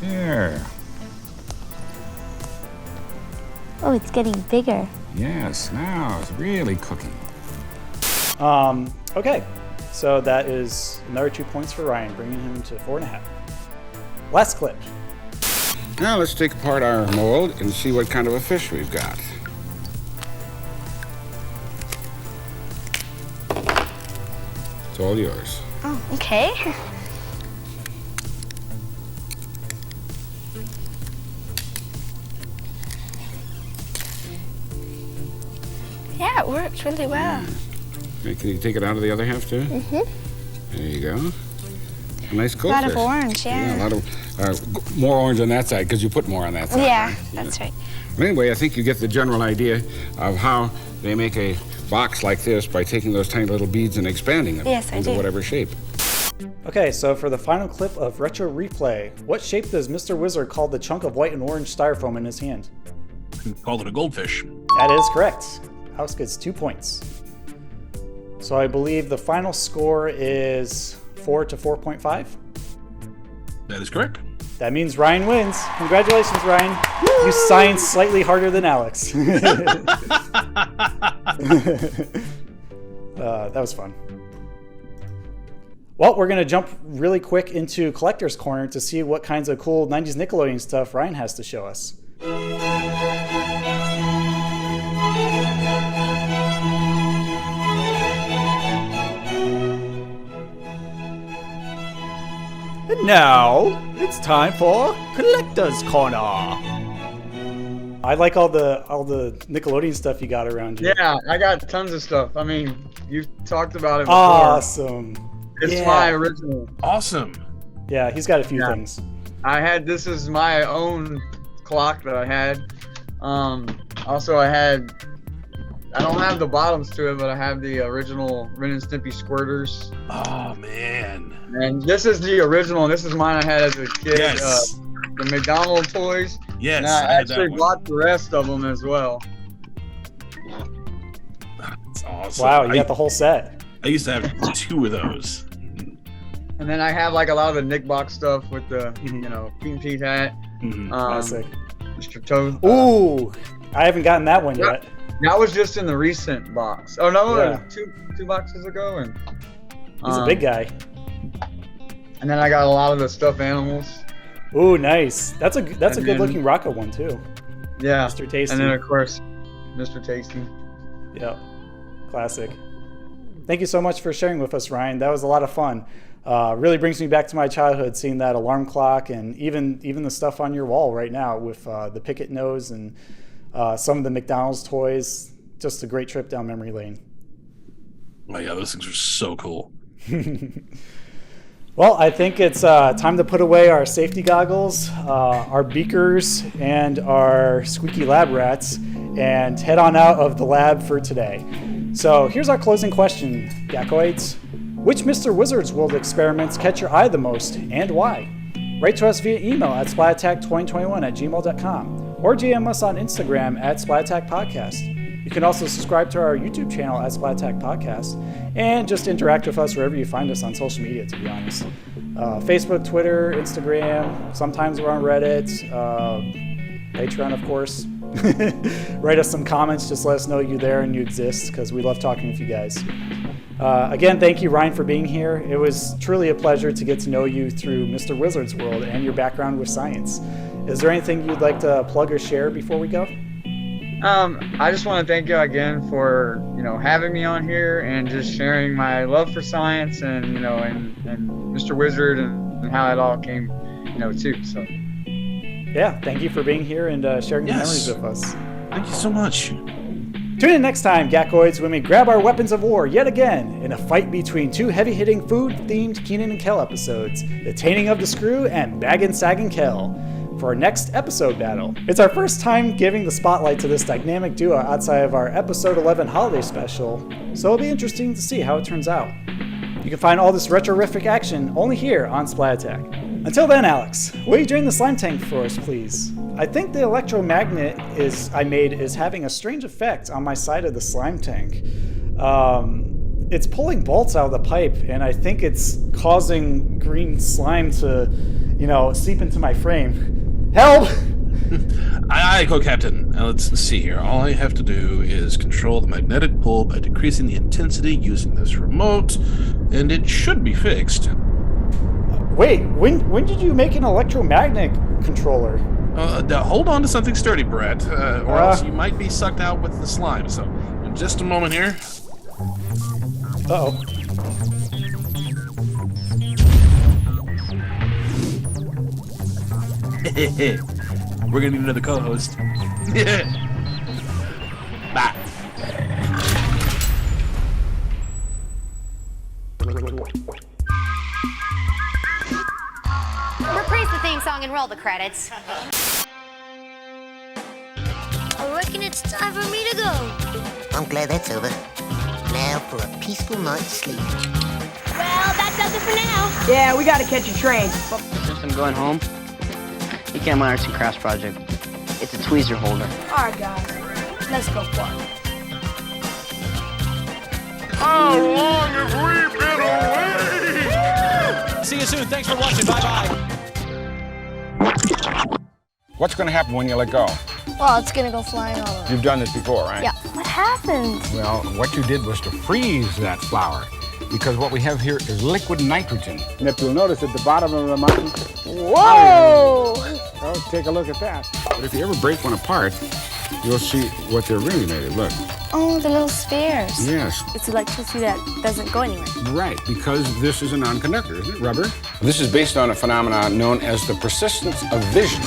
There. Oh, it's getting bigger. Yes, now it's really cooking. Okay, so that is another 2 points for Ryan, bringing him to 4.5. Last clip. Now let's take apart our mold and see what kind of a fish we've got. It's all yours. Oh, okay. Yeah, it works really well. Okay, can you take it out of the other half too? Mm-hmm. There you go. A nice A goldfish. lot of orange, yeah. A lot of more orange on that side because you put more on that side. Yeah, right? that's right. But anyway, I think you get the general idea of how they make a box like this by taking those tiny little beads and expanding them Yes, I into do. whatever shape. Okay, so for the final clip of Retro Replay, what shape does Mr. Wizard call the chunk of white and orange styrofoam in his hand? Called it a goldfish. That is correct. House gets 2 points. So I believe the final score is 4 to 4.5. That is correct. That means Ryan wins. Congratulations, Ryan. You signed slightly harder than Alex. That was fun. Well, we're going to jump really quick into Collector's Corner to see what kinds of cool 90s Nickelodeon stuff Ryan has to show us. And now, it's time for Collector's Corner. I like all the Nickelodeon stuff you got around you. Yeah, I got tons of stuff. I mean, you've talked about it before. Awesome. It's my original. Awesome. Yeah, he's got a few things. This is my own clock that I had. Also, I had I don't have the bottoms to it, but I have the original Ren and Stimpy squirters. Oh man! And this is the original. This is mine I had as a kid. Yes. The McDonald's toys. Yes. And I actually bought the rest of them as well. That's awesome. Wow, you got the whole set. I used to have 2 of those. And then I have like a lot of the Nick Box stuff with the King Pete hat. Classic. Mr. Toad. Ooh, I haven't gotten that one yet. That was just in the recent box. Oh no, Yeah. two boxes ago, and He's a big guy. And then I got a lot of the stuffed animals. Ooh, nice. That's a good looking Rocco one too. Yeah. Mr. Tasty. And then of course, Mr. Tasty. Yep. Classic. Thank you so much for sharing with us, Ryan. That was a lot of fun. Really brings me back to my childhood, seeing that alarm clock and even the stuff on your wall right now with the Picket nose and some of the McDonald's toys. Just a great trip down memory lane. Oh yeah, those things are so cool. Well, I think it's time to put away our safety goggles, our beakers, and our squeaky lab rats, and head on out of the lab for today. So here's our closing question, Gackoids. Which Mr. Wizard's World experiments catch your eye the most, and why? Write to us via email at splatattack2021@gmail.com or DM us on Instagram at splatattackpodcast. You can also subscribe to our YouTube channel at Splat Attack Podcast and just interact with us wherever you find us on social media, to be honest. Facebook, Twitter, Instagram, sometimes we're on Reddit, Patreon, of course. Write us some comments, just let us know you're there and you exist, because we love talking with you guys. Again, thank you, Ryan, for being here. It was truly a pleasure to get to know you through Mr. Wizard's World and your background with science. Is there anything you'd like to plug or share before we go? I just want to thank you again for having me on here and just sharing my love for science and and Mr. Wizard and how it all came too. So yeah, thank you for being here and sharing your memories with us. Thank you so much. Tune in next time, Gackoids, when we grab our weapons of war yet again in a fight between 2 heavy-hitting food-themed Keenan and Kel episodes, The Tainting of the Screw and Baggin' Saggin' Kel, for our next episode battle. It's our first time giving the spotlight to this dynamic duo outside of our episode 11 holiday special, so it'll be interesting to see how it turns out. You can find all this retro-rific action only here on Splat Attack. Until then, Alex, will you drain the slime tank for us, please? I think the electromagnet I made is having a strange effect on my side of the slime tank. It's pulling bolts out of the pipe, and I think it's causing green slime to, seep into my frame. Help! Aye, co-captain. Now let's see here. All I have to do is control the magnetic pull by decreasing the intensity using this remote, and it should be fixed. Wait, when did you make an electromagnet controller? Hold on to something sturdy, Brett, or else you might be sucked out with the slime. So, in just a moment here. Uh-oh. We're gonna need another co-host. Bye. Reprise the theme song and roll the credits. I reckon it's time for me to go. I'm glad that's over. Now for a peaceful night's sleep. Well, that does it for now. Yeah, we gotta catch a train. Just I'm going home. You can't my arts and crafts project. It's a tweezer holder. Alright, guys. Let's go fly. How long have we been away? See you soon. Thanks for watching. Bye-bye. What's going to happen when you let go? Well, it's gonna go flying all over. You've done this before, right? Yeah. What happened? Well, what you did was to freeze that flower, because what we have here is liquid nitrogen. And if you'll notice at the bottom of the mountain, whoa! Oh, take a look at that. But if you ever break one apart, you'll see what they're really made of. Look. Oh, the little spheres. Yes. It's electricity that doesn't go anywhere. Right, because this is a non-conductor, isn't it? Rubber. This is based on a phenomenon known as the persistence of vision.